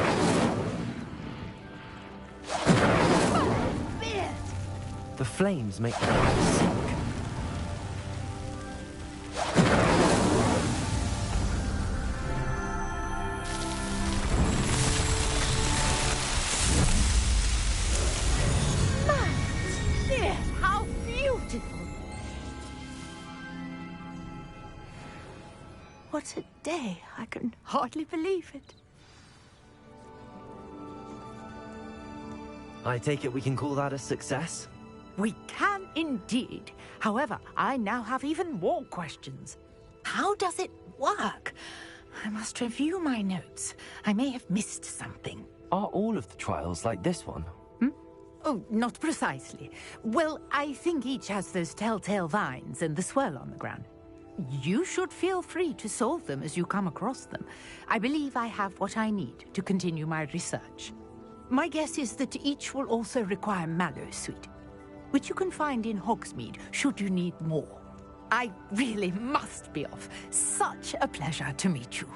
The flames make the pyres sink. How beautiful! What a day! I can hardly believe it. I take it we can call that a success? We can indeed. However, I now have even more questions. How does it work? I must review my notes. I may have missed something. Are all of the trials like this one? Oh, not precisely. Well, I think each has those telltale vines and the swirl on the ground. You should feel free to solve them as you come across them. I believe I have what I need to continue my research. My guess is that each will also require Mallowsweet, which you can find in Hogsmeade should you need more. I really must be off. Such a pleasure to meet you.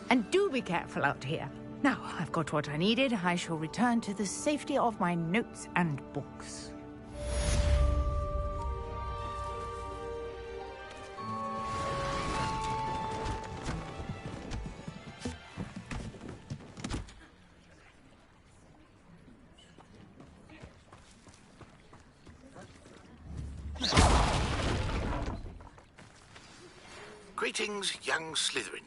And do be careful out here. Now, I've got what I needed. I shall return to the safety of my notes and books. Greetings, young Slytherin.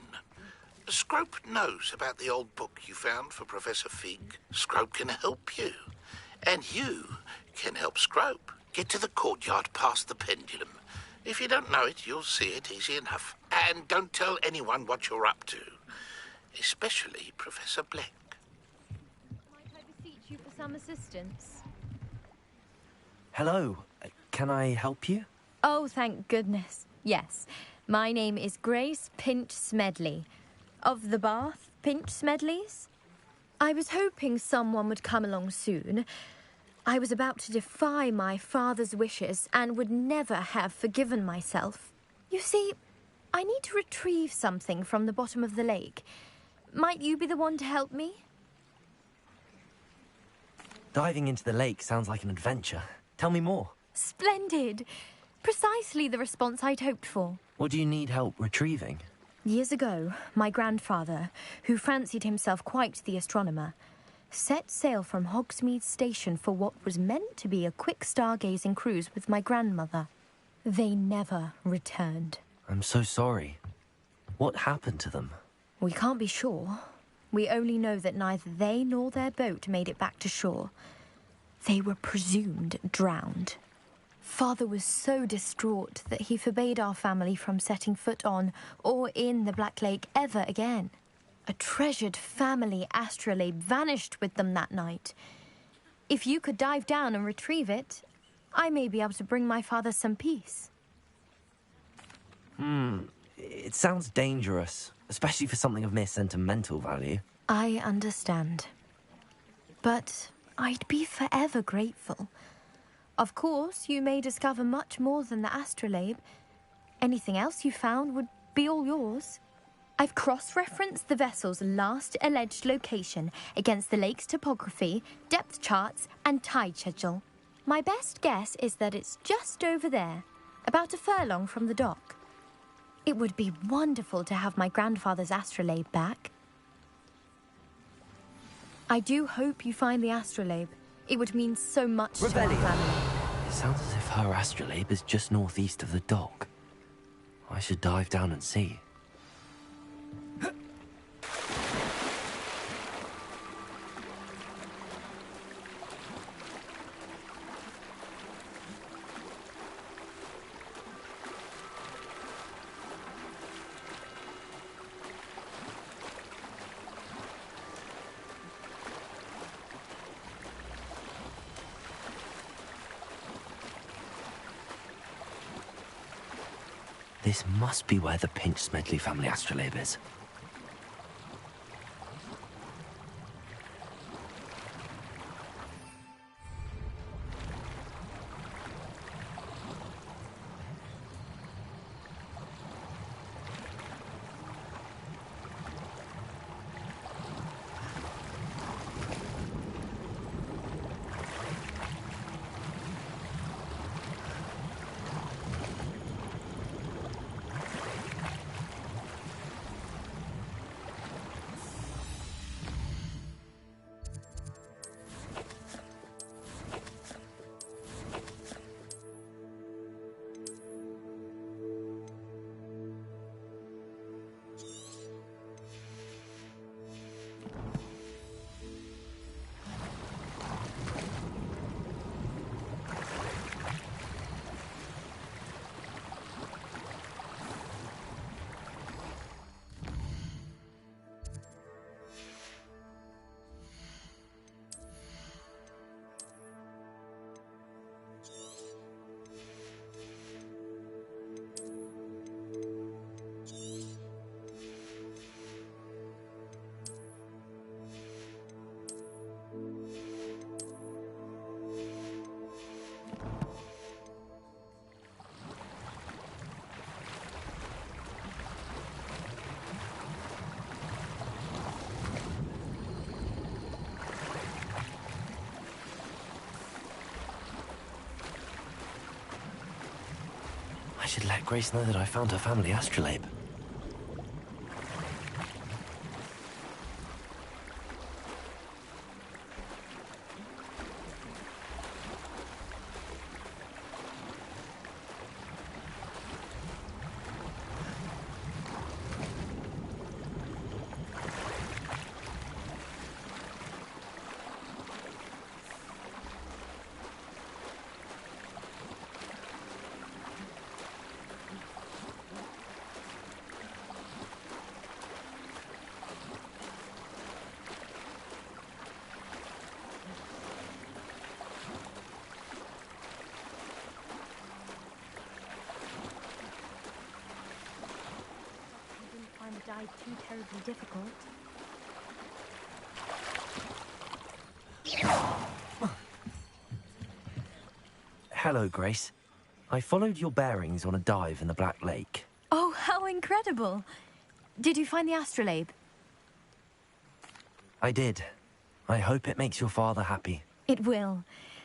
Scrope knows about the old book you found for Professor Fig. Scrope can help you. And you can help Scrope get to the courtyard past the pendulum. If you don't know it, you'll see it easy enough. And don't tell anyone what you're up to. Especially Professor Black. Might I beseech you for some assistance? Hello. Can I help you? Oh, thank goodness. Yes. My name is Grace Pinch Smedley. Of the Bath Pinch Smedleys? I was hoping someone would come along soon. I was about to defy my father's wishes and would never have forgiven myself. You see, I need to retrieve something from the bottom of the lake. Might you be the one to help me? Diving into the lake sounds like an adventure. Tell me more. Splendid! Precisely the response I'd hoped for. What do you need help retrieving? Years ago, my grandfather, who fancied himself quite the astronomer, set sail from Hogsmeade Station for what was meant to be a quick stargazing cruise with my grandmother. They never returned. I'm so sorry. What happened to them? We can't be sure. We only know that neither they nor their boat made it back to shore. They were presumed drowned. Father was so distraught that he forbade our family from setting foot on or in the Black Lake ever again. A treasured family astrolabe vanished with them that night. If you could dive down and retrieve it, I may be able to bring my father some peace. It sounds dangerous, especially for something of mere sentimental value. I understand. But I'd be forever grateful. Of course, you may discover much more than the astrolabe. Anything else you found would be all yours. I've cross-referenced the vessel's last alleged location against the lake's topography, depth charts, and tide schedule. My best guess is that it's just over there, about a furlong from the dock. It would be wonderful to have my grandfather's astrolabe back. I do hope you find the astrolabe. It would mean so much to our family. It sounds as if her astrolabe is just northeast of the dock. I should dive down and see. This must be where the Pinch Smedley family astrolabe is. I should let Grace know that I found her family astrolabe. guide too terribly difficult. Hello, Grace. I followed your bearings on a dive in the Black Lake. Oh, how incredible! Did you find the astrolabe? I did. I hope it makes your father happy. It will.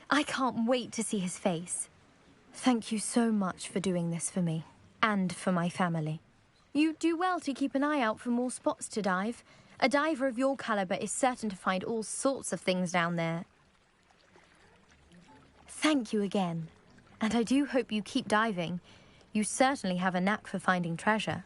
I can't wait to see his face. Thank you so much for doing this for me. And for my family. You do well to keep an eye out for more spots to dive. A diver of your caliber is certain to find all sorts of things down there. Thank you again. And I do hope you keep diving. You certainly have a knack for finding treasure.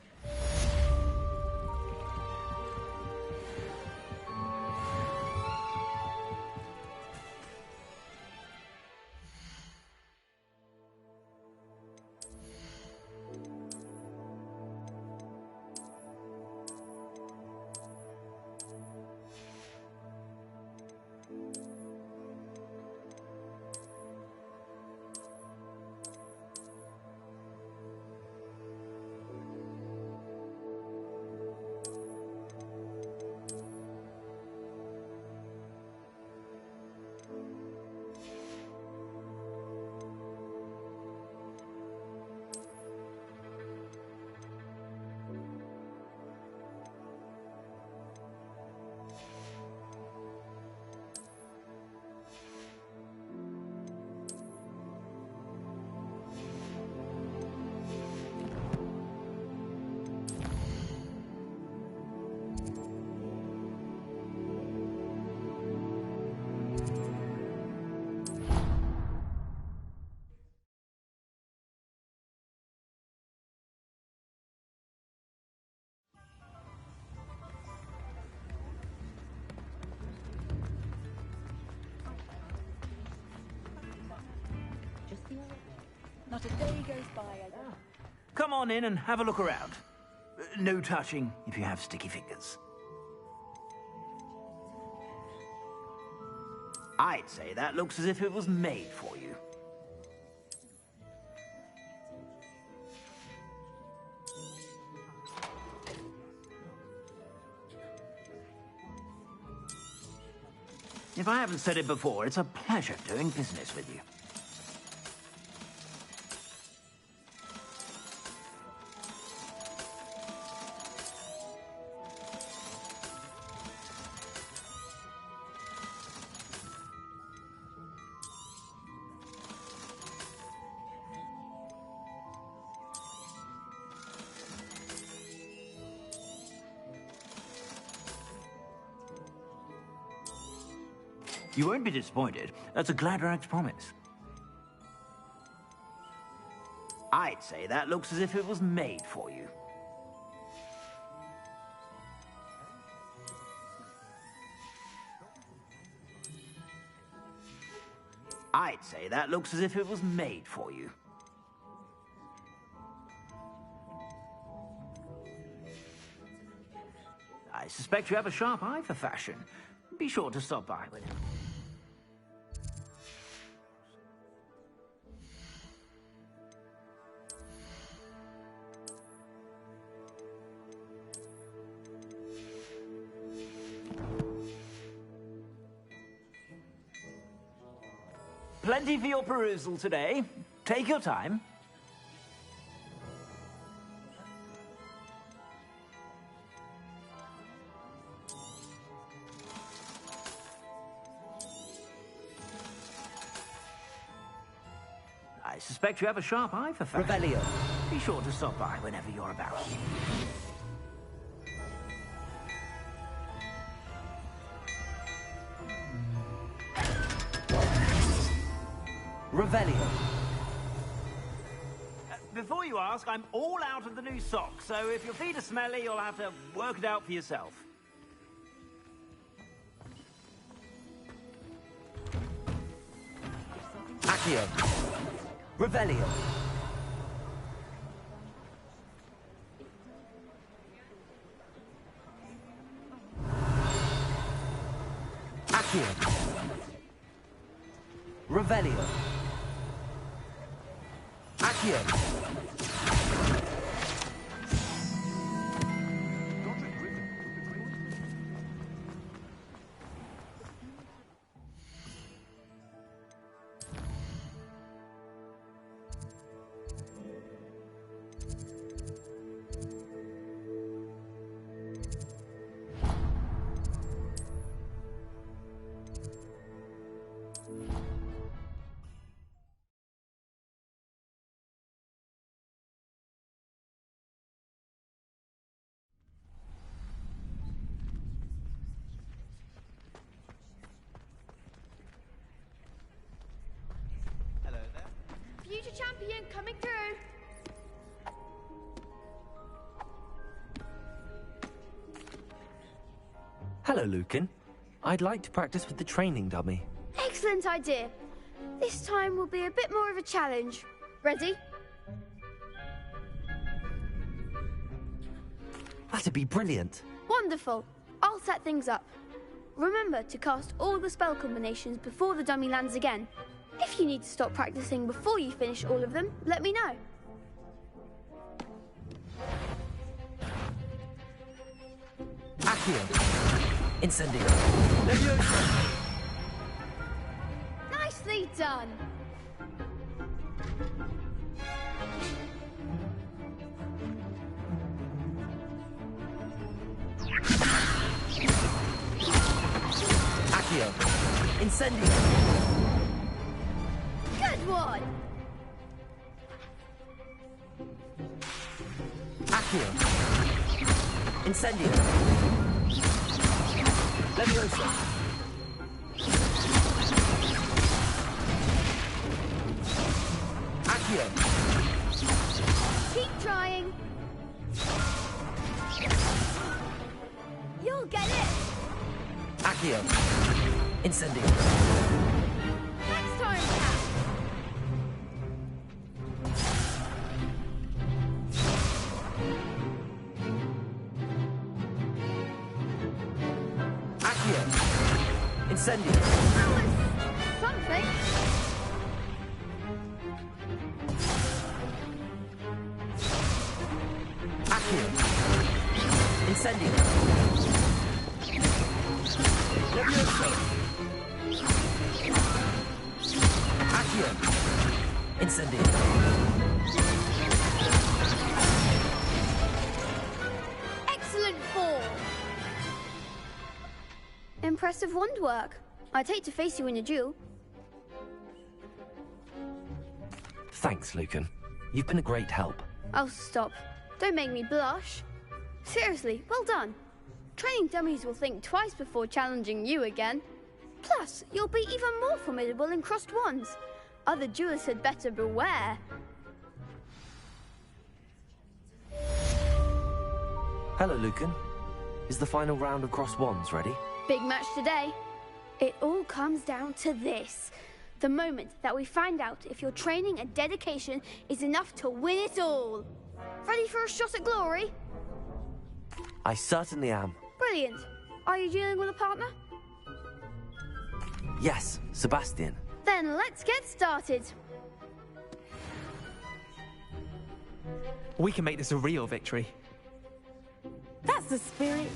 Not a day goes by I don't... Come on in and have a look around. No touching if you have sticky fingers. I'd say that looks as if it was made for you. If I haven't said it before, it's a pleasure doing business with you. You won't be disappointed. That's a Gladrak's promise. I'd say that looks as if it was made for you. I'd say that looks as if it was made for you. I suspect you have a sharp eye for fashion. Be sure to stop by with him. Plenty for your perusal today. Take your time. I suspect you have a sharp eye for fashion. Revelio. Be sure to stop by whenever you're about. Revelio. Before you ask, I'm all out of the new socks, so if your feet are smelly, you'll have to work it out for yourself. Accio. Revelio. Accio. Revelio. Accio. champion coming through. Hello, Lucan. I'd like to practice with the training dummy. Excellent idea. This time will be a bit more of a challenge. Ready? That'd be brilliant. Wonderful. I'll set things up. Remember to cast all the spell combinations before the dummy lands again. If you need to stop practicing before you finish all of them, let me know. Accio. Incendio. Nicely done. Accio. Incendio. Good one. Accio. Incendio. Leviosa. Accio. Keep trying. You'll get it. Accio. Incendio. Next time, Pat. Accio. Incendio. Something. Accio. Incendio. Leviosa. Accio. Incendio. Excellent form. Impressive wand work. I'd hate to face you in a duel. Thanks, Lucan. You've been a great help. Oh, stop. Don't make me blush. Seriously, well done. Training dummies will think twice before challenging you again. Plus, you'll be even more formidable in crossed wands. Other duelists had better beware. Hello, Lucan. Is the final round of crossed wands ready? Big match today. It all comes down to this. The moment that we find out if your training and dedication is enough to win it all. Ready for a shot at glory? I certainly am. Brilliant. Are you dealing with a partner? Yes, Sebastian. Then let's get started. We can make this a real victory. That's the spirit.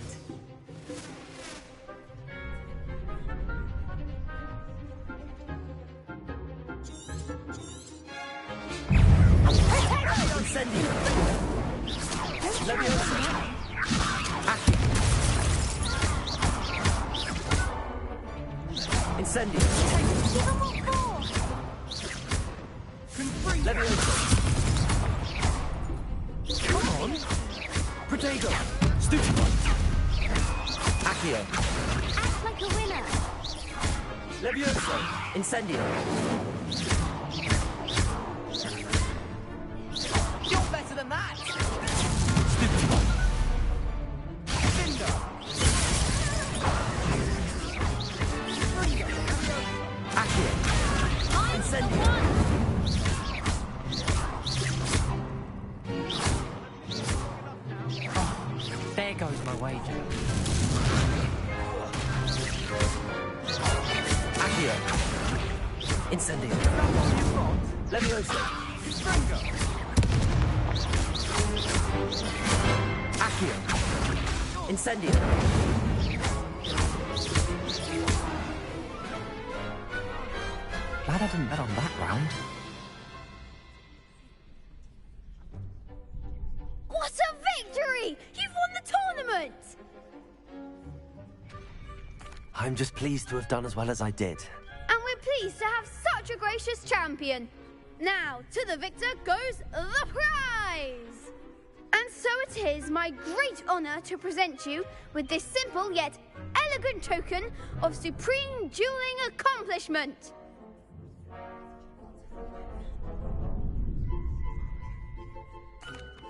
Incendio. Leviosa. Incendio. Leviosa. Come on. Protego. Stupefy. Accio. Act like a winner. Leviosa. Incendio. You're better than that! Stupefy. Cinder! Accio. Incendio. There goes my wager. Accio. Incendio. Leviosa. Accio. Incendio. Glad I didn't bet on that round. What a victory! You've won the tournament! I'm just pleased to have done as well as I did. And we're pleased to have such a gracious champion. Now, to the victor goes the prize! And so it is my great honour to present you with this simple yet elegant token of supreme dueling accomplishment.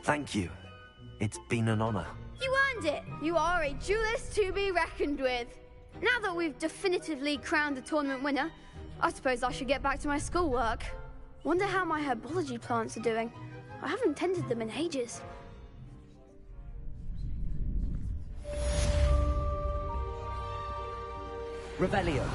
Thank you. It's been an honor. You earned it! You are a duelist to be reckoned with. Now that we've definitively crowned the tournament winner, I suppose I should get back to my schoolwork. Wonder how my herbology plants are doing. I haven't tended them in ages. Revelio.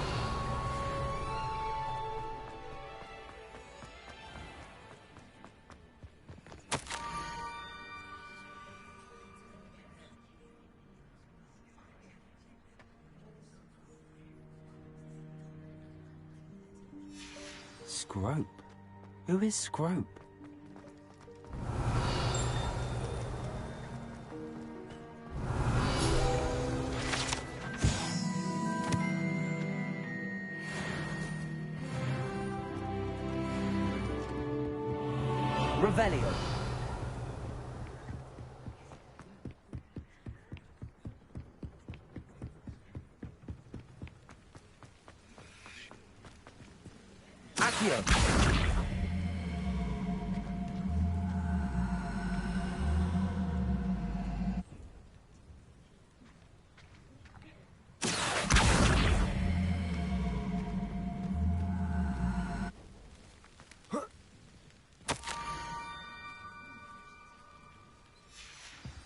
Scrope? Who is Scrope? Revelio. Accio.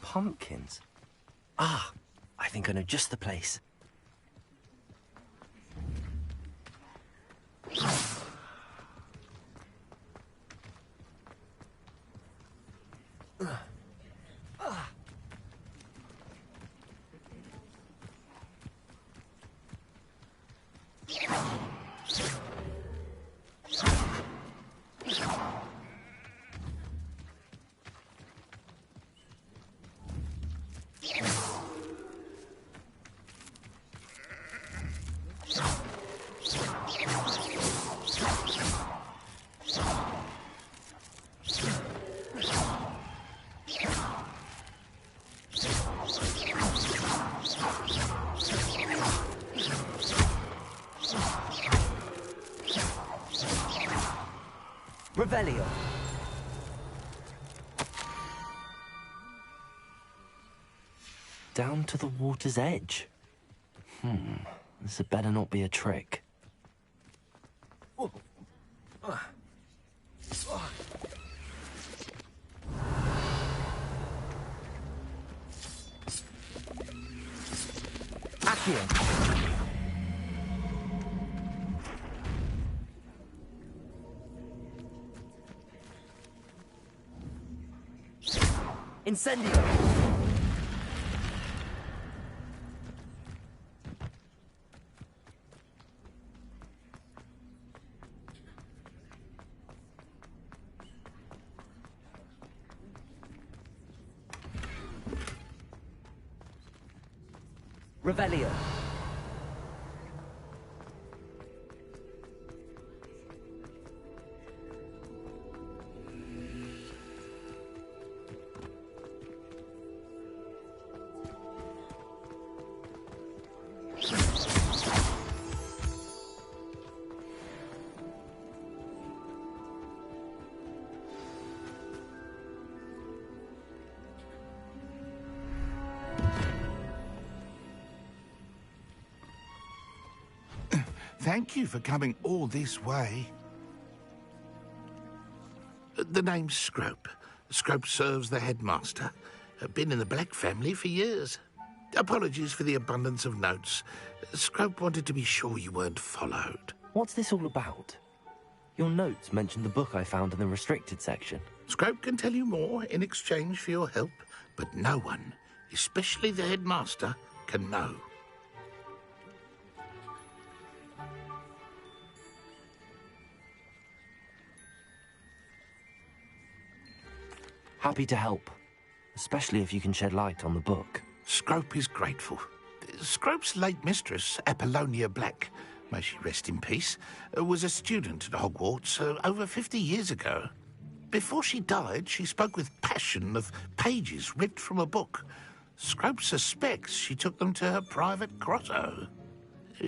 Pumpkins? Ah, I think I know just the place. Revelio. Down to the water's edge. This had better not be a trick. Accio. Incendio. Revelio. Thank you for coming all this way. The name's Scrope. Scrope serves the headmaster. Been in the Black family for years. Apologies for the abundance of notes. Scrope wanted to be sure you weren't followed. What's this all about? Your notes mentioned the book I found in the restricted section. Scrope can tell you more in exchange for your help, but no one, especially the headmaster, can know. Happy to help, especially if you can shed light on the book. Scrope is grateful. Scrope's late mistress, Apollonia Black, may she rest in peace, was a student at Hogwarts over 50 years ago. Before she died, she spoke with passion of pages ripped from a book. Scrope suspects she took them to her private grotto.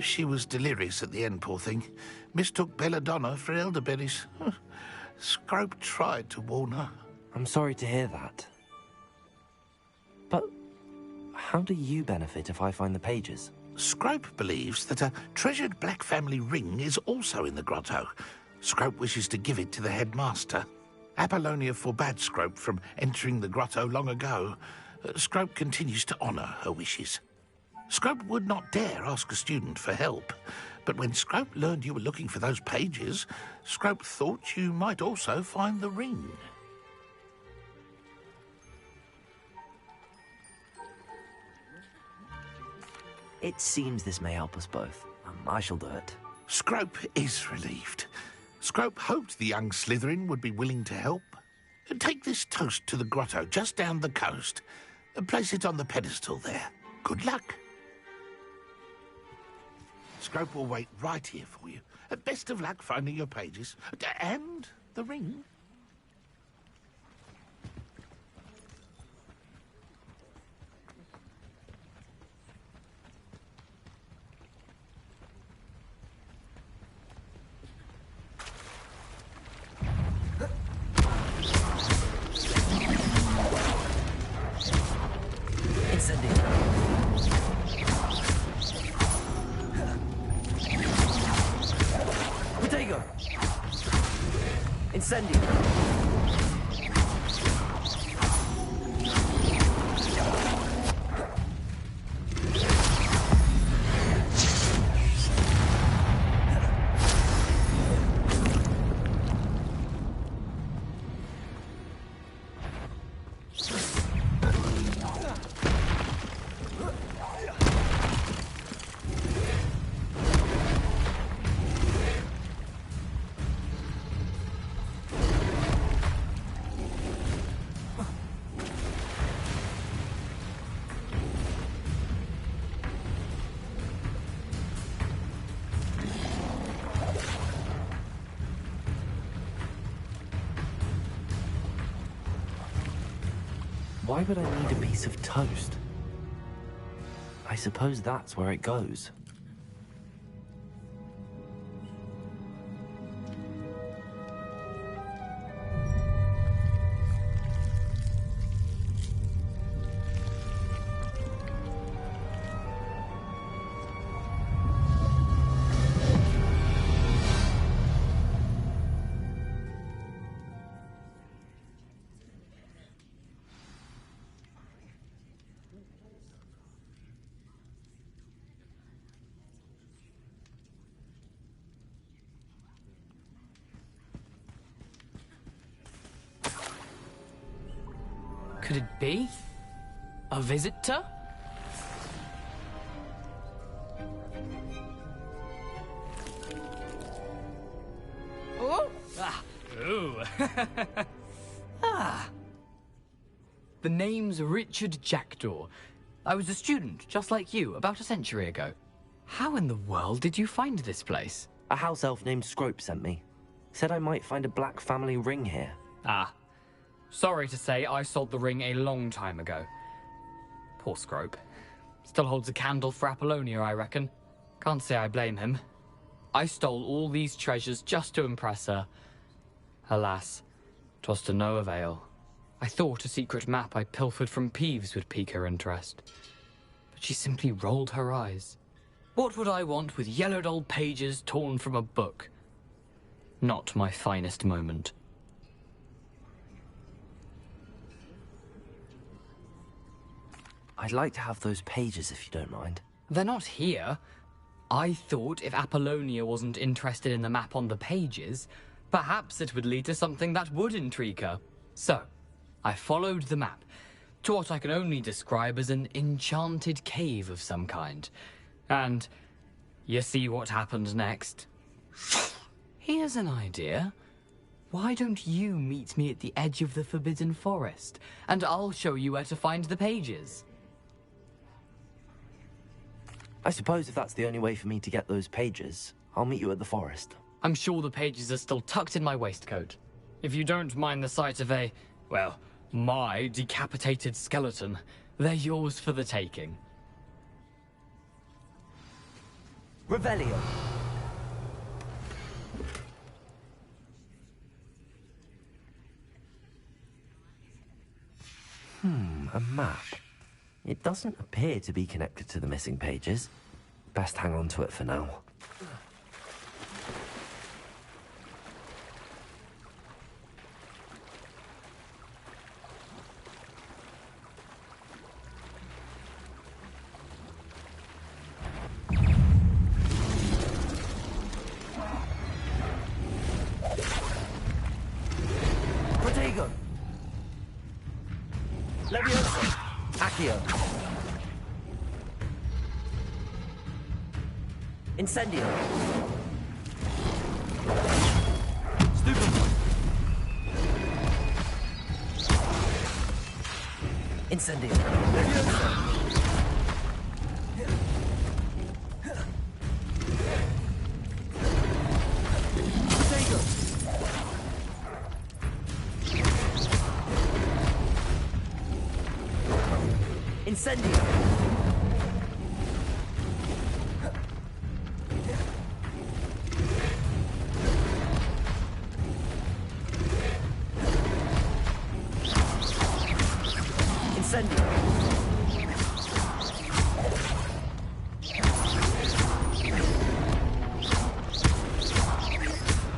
She was delirious at the end, poor thing. Mistook belladonna for elderberries. Scrope tried to warn her. I'm sorry to hear that. But how do you benefit if I find the pages? Scrope believes that a treasured black family ring is also in the grotto. Scrope wishes to give it to the headmaster. Apollonia forbade Scrope from entering the grotto long ago. Scrope continues to honour her wishes. Scrope would not dare ask a student for help, but when Scrope learned you were looking for those pages, Scrope thought you might also find the ring. It seems this may help us both. I shall do it. Scrope is relieved. Scrope hoped the young Slytherin would be willing to help. Take this toast to the grotto just down the coast. Place it on the pedestal there. Good luck. Scrope will wait right here for you. Best of luck finding your pages. And the ring. Incendio. Why would I need a piece of toast? I suppose that's where it goes. Could it be? A visitor? Oh! Ah! Ooh! Ah! The name's Richard Jackdaw. I was a student, just like you, about a century ago. How in the world did you find this place? A house elf named Scrope sent me. Said I might find a black family ring here. Ah. Sorry to say, I sold the ring a long time ago. Poor Scrope. Still holds a candle for Apollonia, I reckon. Can't say I blame him. I stole all these treasures just to impress her. Alas, 'twas to no avail. I thought a secret map I pilfered from Peeves would pique her interest. But she simply rolled her eyes. What would I want with yellowed old pages torn from a book? Not my finest moment. I'd like to have those pages if you don't mind. They're not here. I thought if Apollonia wasn't interested in the map on the pages, perhaps it would lead to something that would intrigue her. So, I followed the map to what I can only describe as an enchanted cave of some kind. And you see what happened next? Here's an idea. Why don't you meet me at the edge of the Forbidden Forest, and I'll show you where to find the pages? I suppose if that's the only way for me to get those pages, I'll meet you at the forest. I'm sure the pages are still tucked in my waistcoat. If you don't mind the sight of a, well, my decapitated skeleton, they're yours for the taking. Revelio. A map. It doesn't appear to be connected to the missing pages. Best hang on to it for now. Protego! Leviosa! Accio! Incendio! Stupefy! Incendio! Leviosa! Protego! Incendio! Incendio!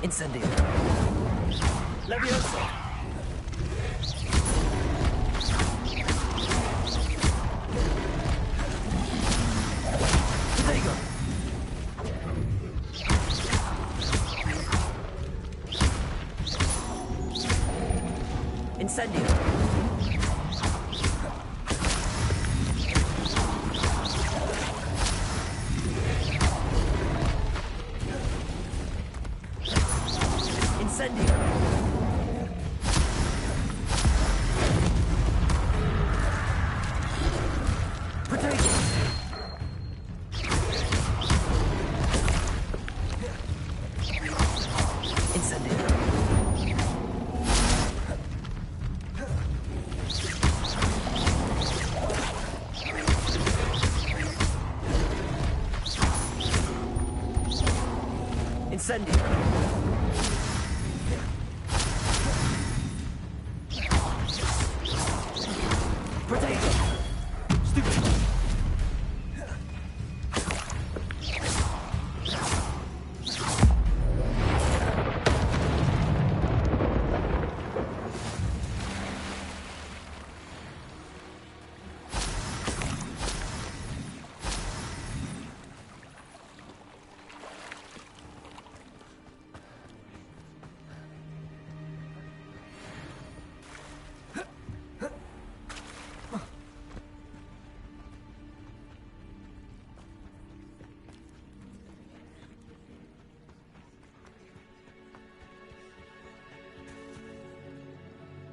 Incendio! Leviosa! Protego! Incendio! Incendio! Protego! Incendio! Incendio! Protego! Stupid!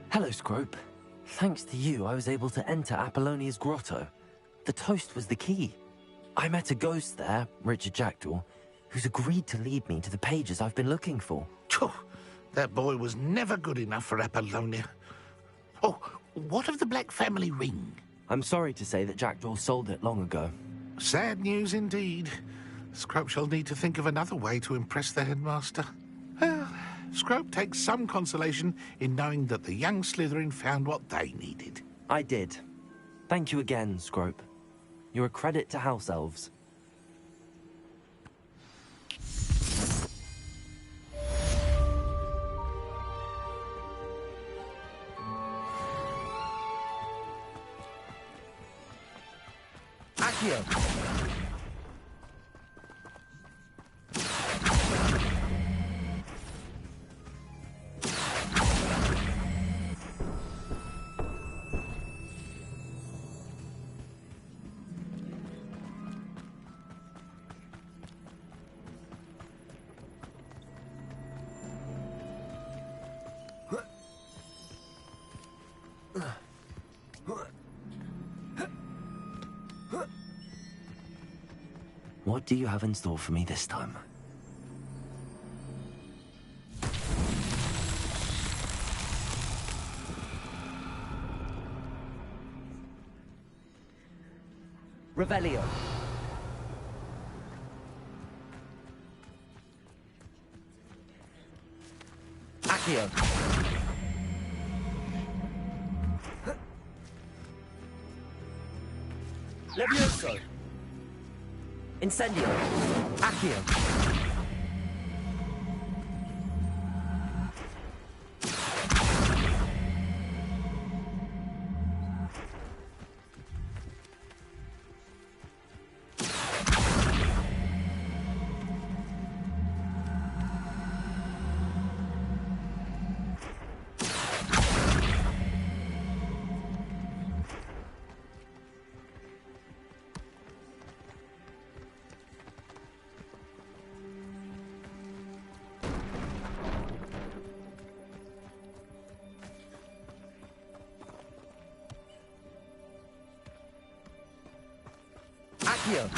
Hello, Scrope. Thanks to you, I was able to enter Apollonia's grotto. The toast was the key. I met a ghost there, Richard Jackdaw, who's agreed to lead me to the pages I've been looking for. Phew, that boy was never good enough for Apollonia. Oh, what of the Black family ring? I'm sorry to say that Jackdaw sold it long ago. Sad news indeed. Scrope shall need to think of another way to impress the headmaster. Well, Scrope takes some consolation in knowing that the young Slytherin found what they needed. I did. Thank you again, Scrope. You're a credit to House Elves. Accio! What do you have in store for me this time? Revelio. Accio. Levioso! Incendio! Accio! Accio!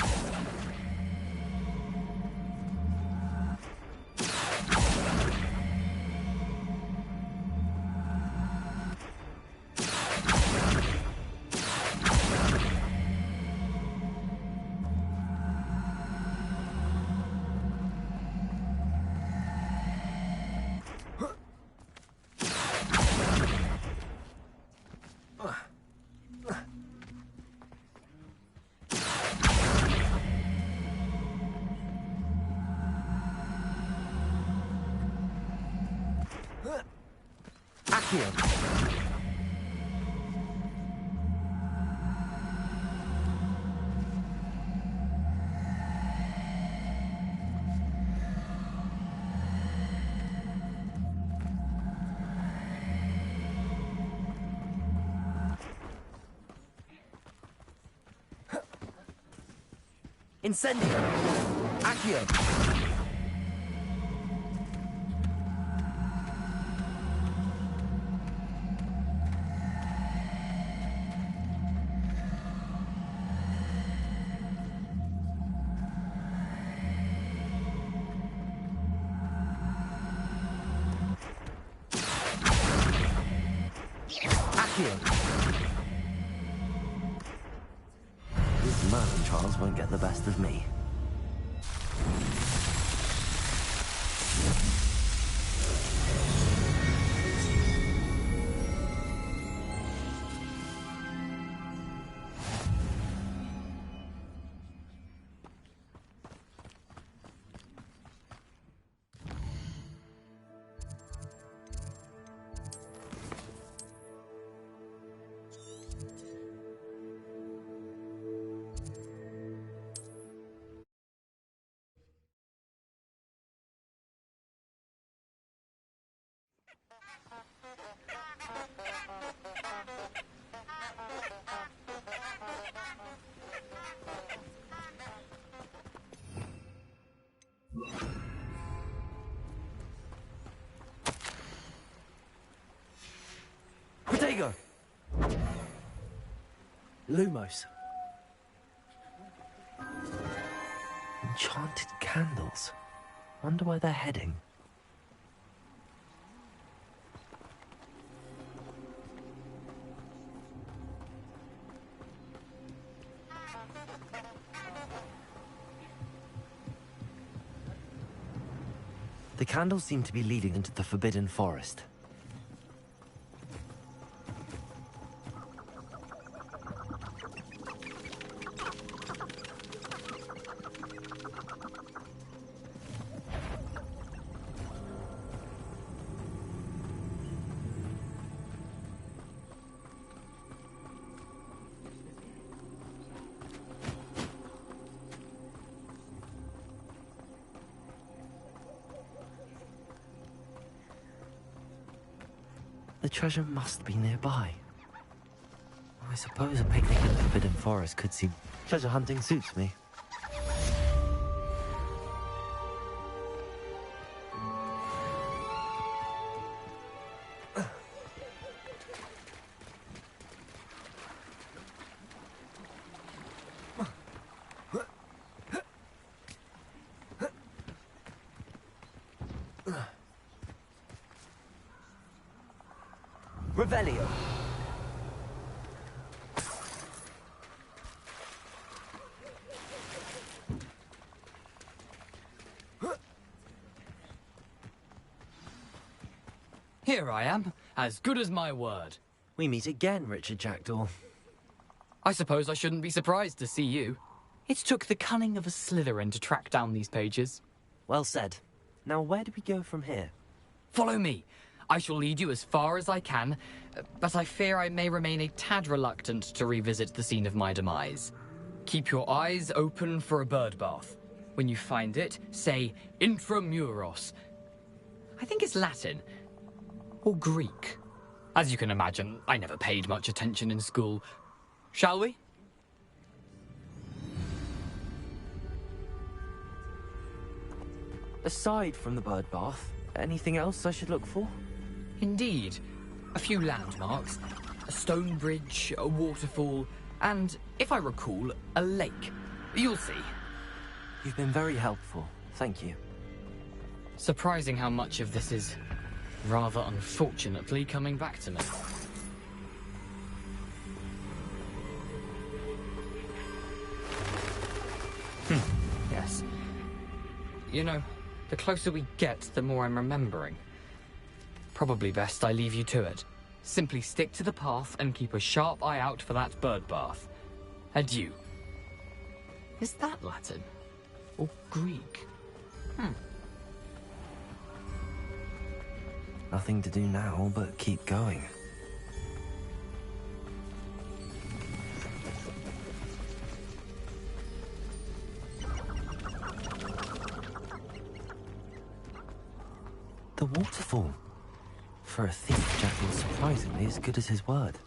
Accio! Incendio! Accio! These Merlin trials won't get the best of me. Protego! Lumos. Enchanted candles. Wonder where they're heading. The candles seem to be leading into the Forbidden Forest. The treasure must be nearby. I suppose a picnic in the Forbidden Forest could seem... Treasure hunting suits me. Revelio. Here I am, as good as my word. We meet again, Richard Jackdaw. I suppose I shouldn't be surprised to see you. It took the cunning of a Slytherin to track down these pages. Well said. Now where do we go from here? Follow me. I shall lead you as far as I can, but I fear I may remain a tad reluctant to revisit the scene of my demise. Keep your eyes open for a bird bath. When you find it, say intramuros. I think it's Latin. Or Greek. As you can imagine, I never paid much attention in school. Shall we? Aside from the bird bath, anything else I should look for? Indeed. A few landmarks. A stone bridge, a waterfall, and, if I recall, a lake. You'll see. You've been very helpful. Thank you. Surprising how much of this is, rather unfortunately, coming back to me. Yes. You know, the closer we get, the more I'm remembering. Probably best I leave you to it. Simply stick to the path and keep a sharp eye out for that bird bath. Adieu. Is that Latin? Or Greek? Nothing to do now but keep going. The waterfall. For a thief, Jack was surprisingly as good as his word.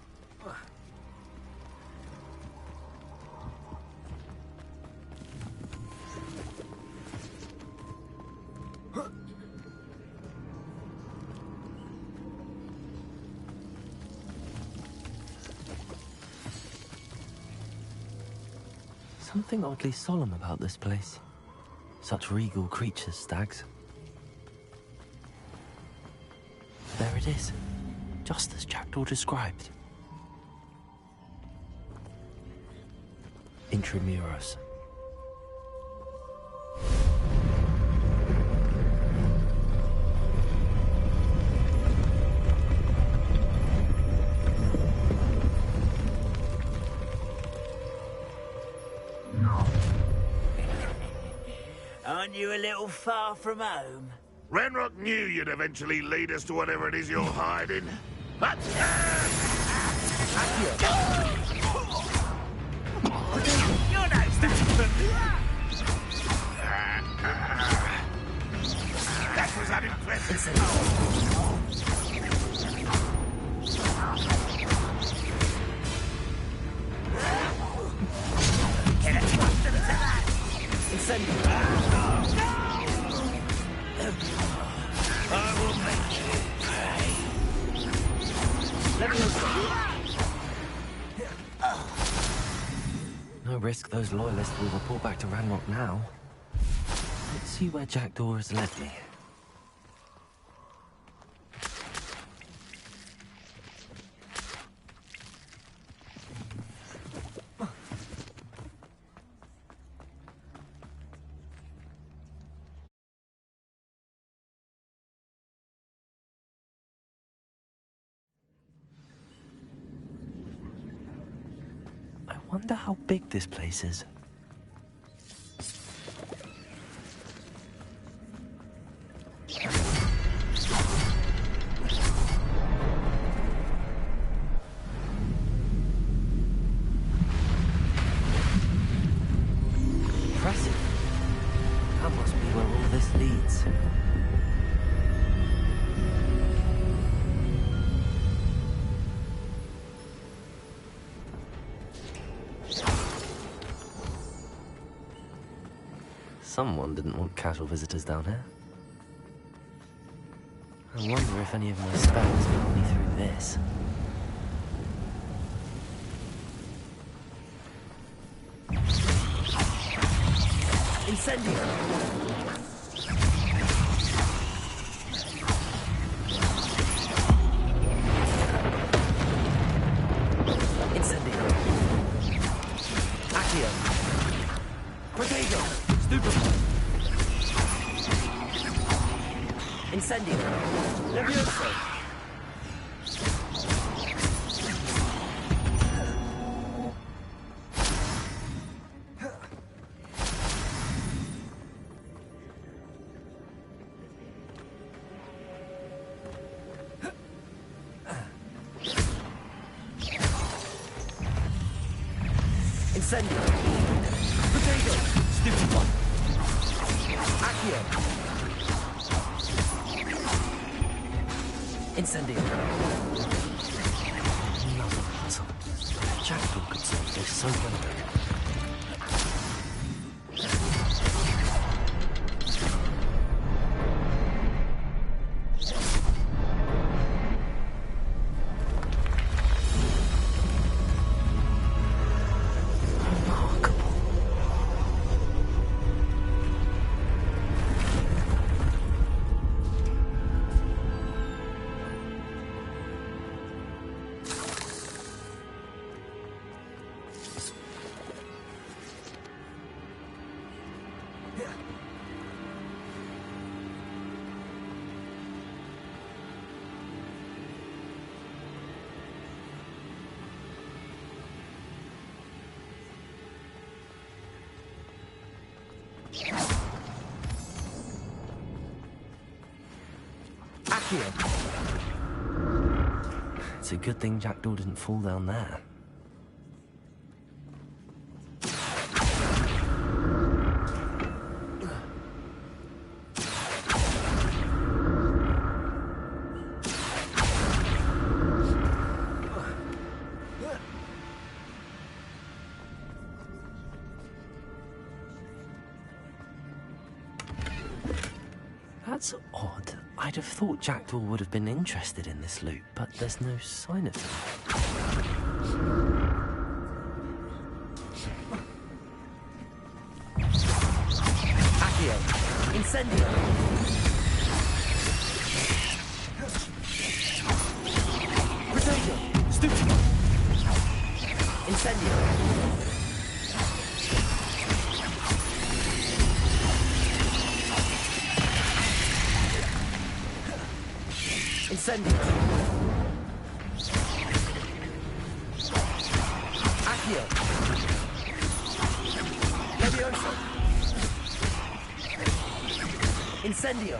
Something oddly solemn about this place. Such regal creatures, stags. There it is, just as Jackdaw described. Intramuros. Aren't you a little far from home? Ranrock knew you'd eventually lead us to whatever it is you're hiding. But... Your name's that was unimpressive. I will make you pay. Let me No risk those loyalists will report back to Ranrock now. Let's see where Jackdaw has led me. I wonder how big this place is. Impressive. That must be where all this leads. Someone didn't want casual visitors down here. I wonder if any of my spells got me through this. Incendio! Incendio! Accio! Protego! Stupefy! Incendio! Levioso! Incendio. Potato. Stupid one. Accio. Incendio. Another puzzle. Jackdaw could solve this so well. It's a good thing Jackdaw didn't fall down there. That's odd. I'd have thought Jackdaw would have been interested in this loot, but there's no sign of him. Accio. Incendio. Potato. Stupid. Incendio. Incendio. Accio. Levioso. Incendio.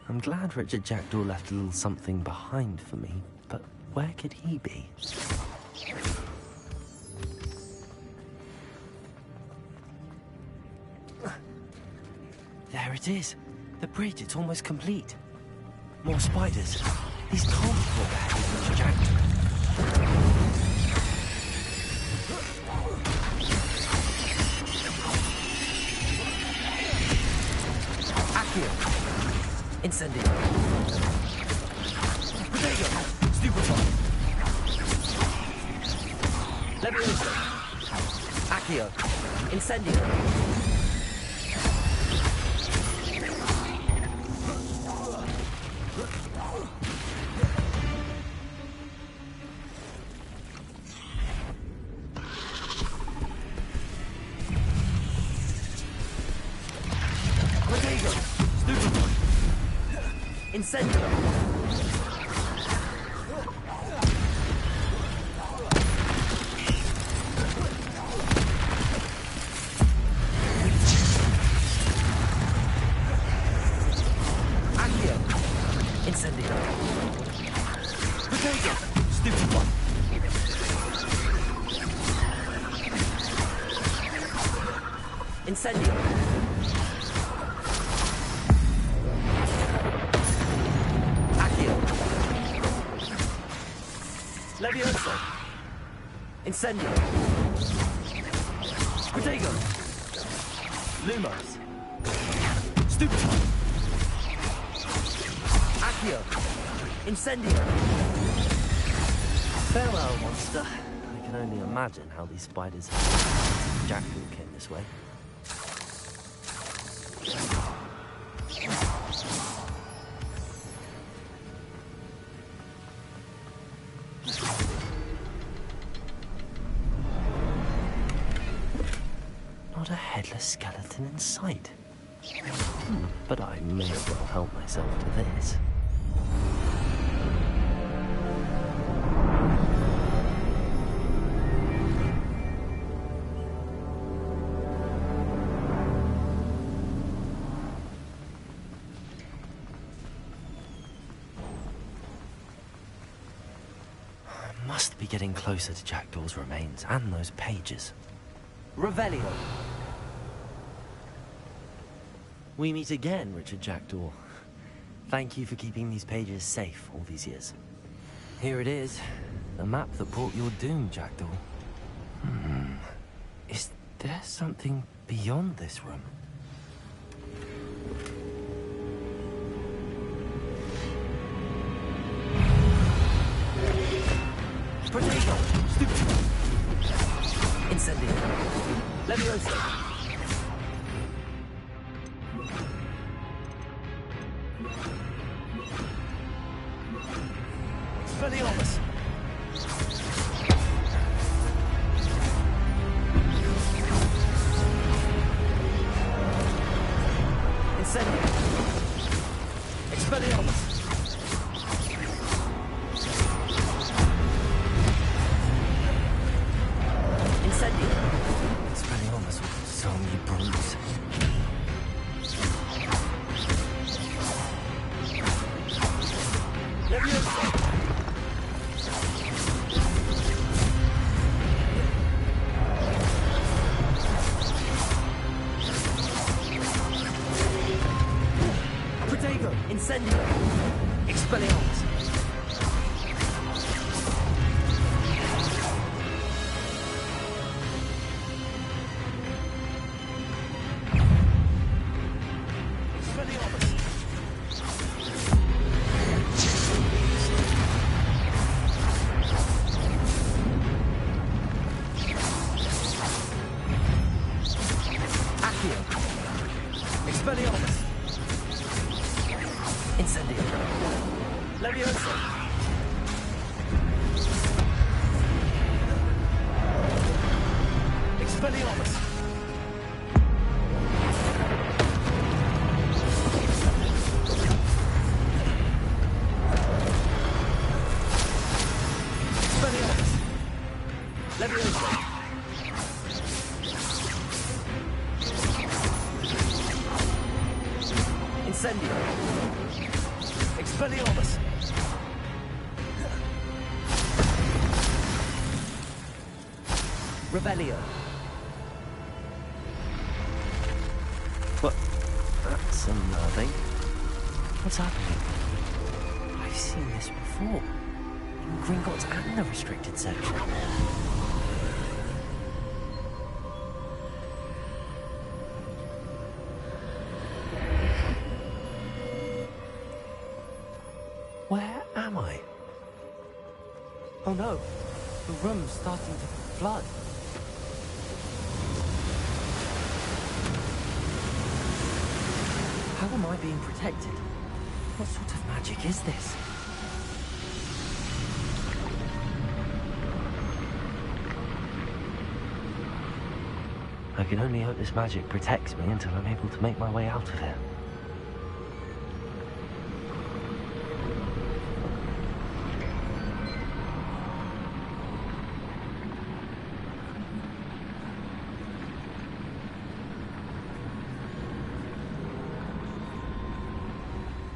I'm glad Richard Jackdaw left a little something behind for me, but where could he be? There it is. The bridge, it's almost complete. More spiders. These can't be what the heck is Richard Jackdaw. Accio. Incendio. Potato. Stupefy. Levioso. Accio. Incendio. Potato. Stupefy. Incendio. Accio. Incendio. Potato. Stupefy. Incendio. Levioso. Incendio. Protego. Lumos. Stupefy. Accio. Incendio. Farewell, monster. I can only imagine how these spiders Jackdaw came this way. Not a headless skeleton in sight. But I may as well help myself to this. must be getting closer to Jackdaw's remains and those pages. Revelio! We meet again, Richard Jackdaw. Thank you for keeping these pages safe all these years. Here it is, the map that brought your doom, Jackdaw. Is there something beyond this room? Protego! Stupid! Incendio! Leviosa! Expelliarmus! Incendio! Expelliarmus! Incendio! Expelliarmus will sell me brutes. Leviosa! Protego! Incendio! Expelliarmus! Expelliarmus! Incendio! Leviosa! Expelliarmus! Expelliarmus! Leviosa! Incendio! Expelliarmus! Revelio! What? That's unnerving. What's happening? I've seen this before. In Gringotts and the restricted section. Where am I? Oh no, the room's starting to flood. How am I being protected? What sort of magic is this? I can only hope this magic protects me until I'm able to make my way out of here.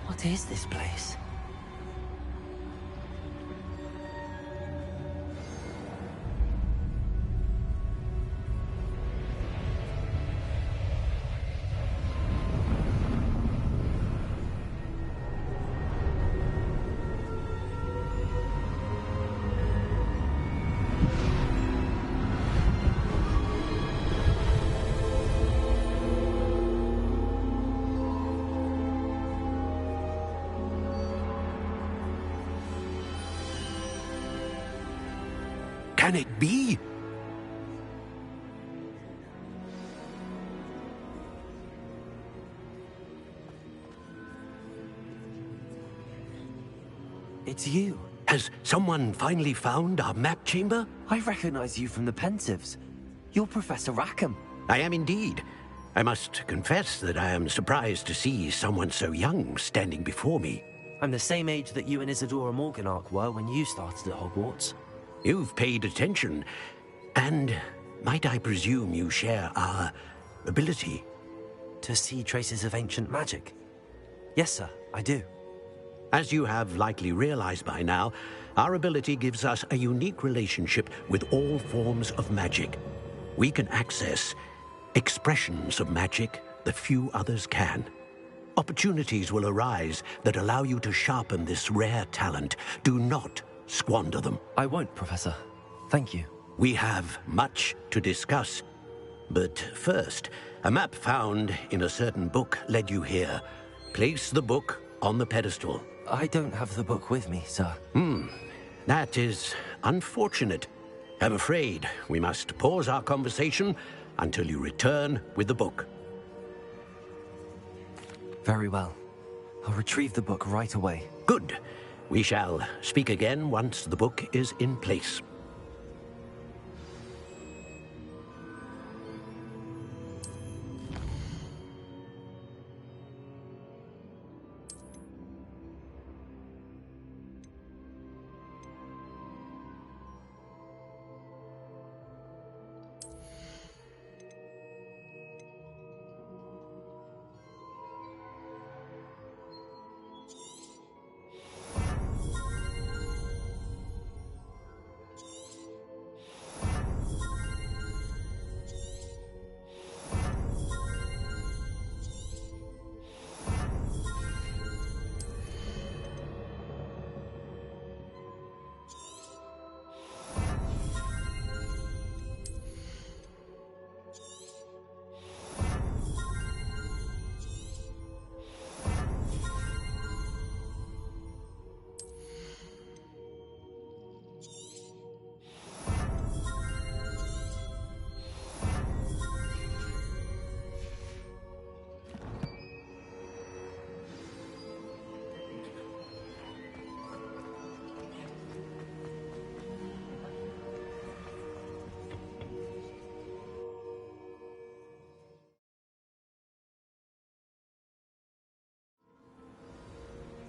What is this place? Can it be? It's you. Has someone finally found our map chamber? I recognize you from the Pensives. You're Professor Rackham. I am indeed. I must confess that I am surprised to see someone so young standing before me. I'm the same age that you and Isadora Morganach were when you started at Hogwarts. You've paid attention, and might I presume you share our ability? To see traces of ancient magic? Yes, sir, I do. As you have likely realized by now, our ability gives us a unique relationship with all forms of magic. We can access expressions of magic that few others can. Opportunities will arise that allow you to sharpen this rare talent. Do not squander them. I won't, Professor. Thank you. We have much to discuss. But first, a map found in a certain book led you here. Place the book on the pedestal. I don't have the book with me, sir. That is unfortunate. I'm afraid we must pause our conversation until you return with the book. Very well. I'll retrieve the book right away. Good. We shall speak again once the book is in place.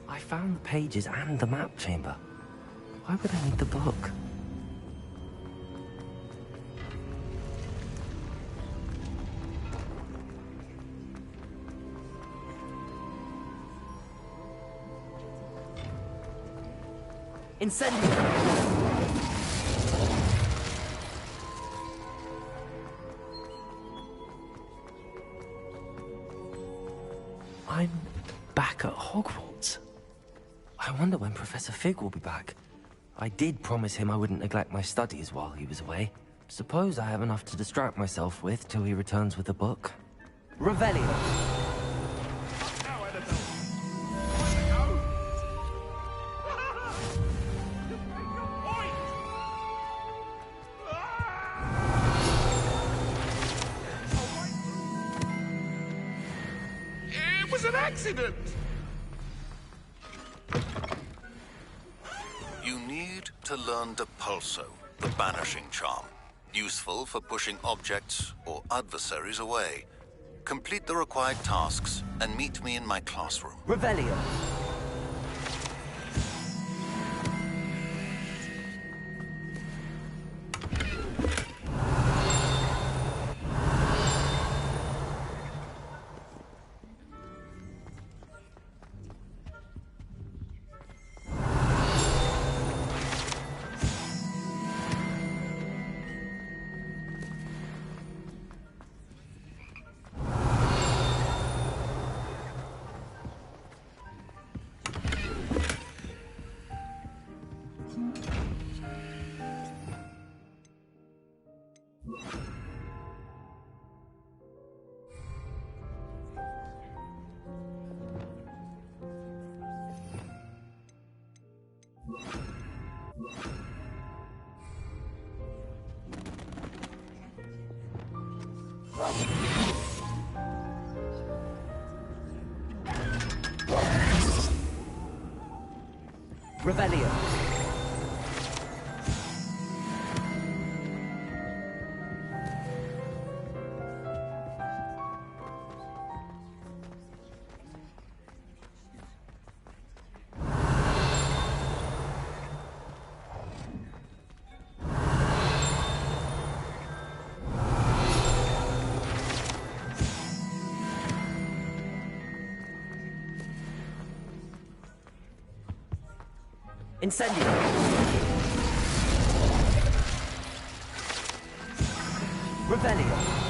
I found the pages and the map chamber. Why would I need the book? Incendio! I'm back at Hogwarts. I wonder when Professor Fig will be back. I did promise him I wouldn't neglect my studies while he was away. Suppose I have enough to distract myself with till he returns with the book. Revelio! It was an accident! You need to learn Depulso, the banishing charm. Useful for pushing objects or adversaries away. Complete the required tasks and meet me in my classroom. Revelio! Revelio. Incendio. Revelio.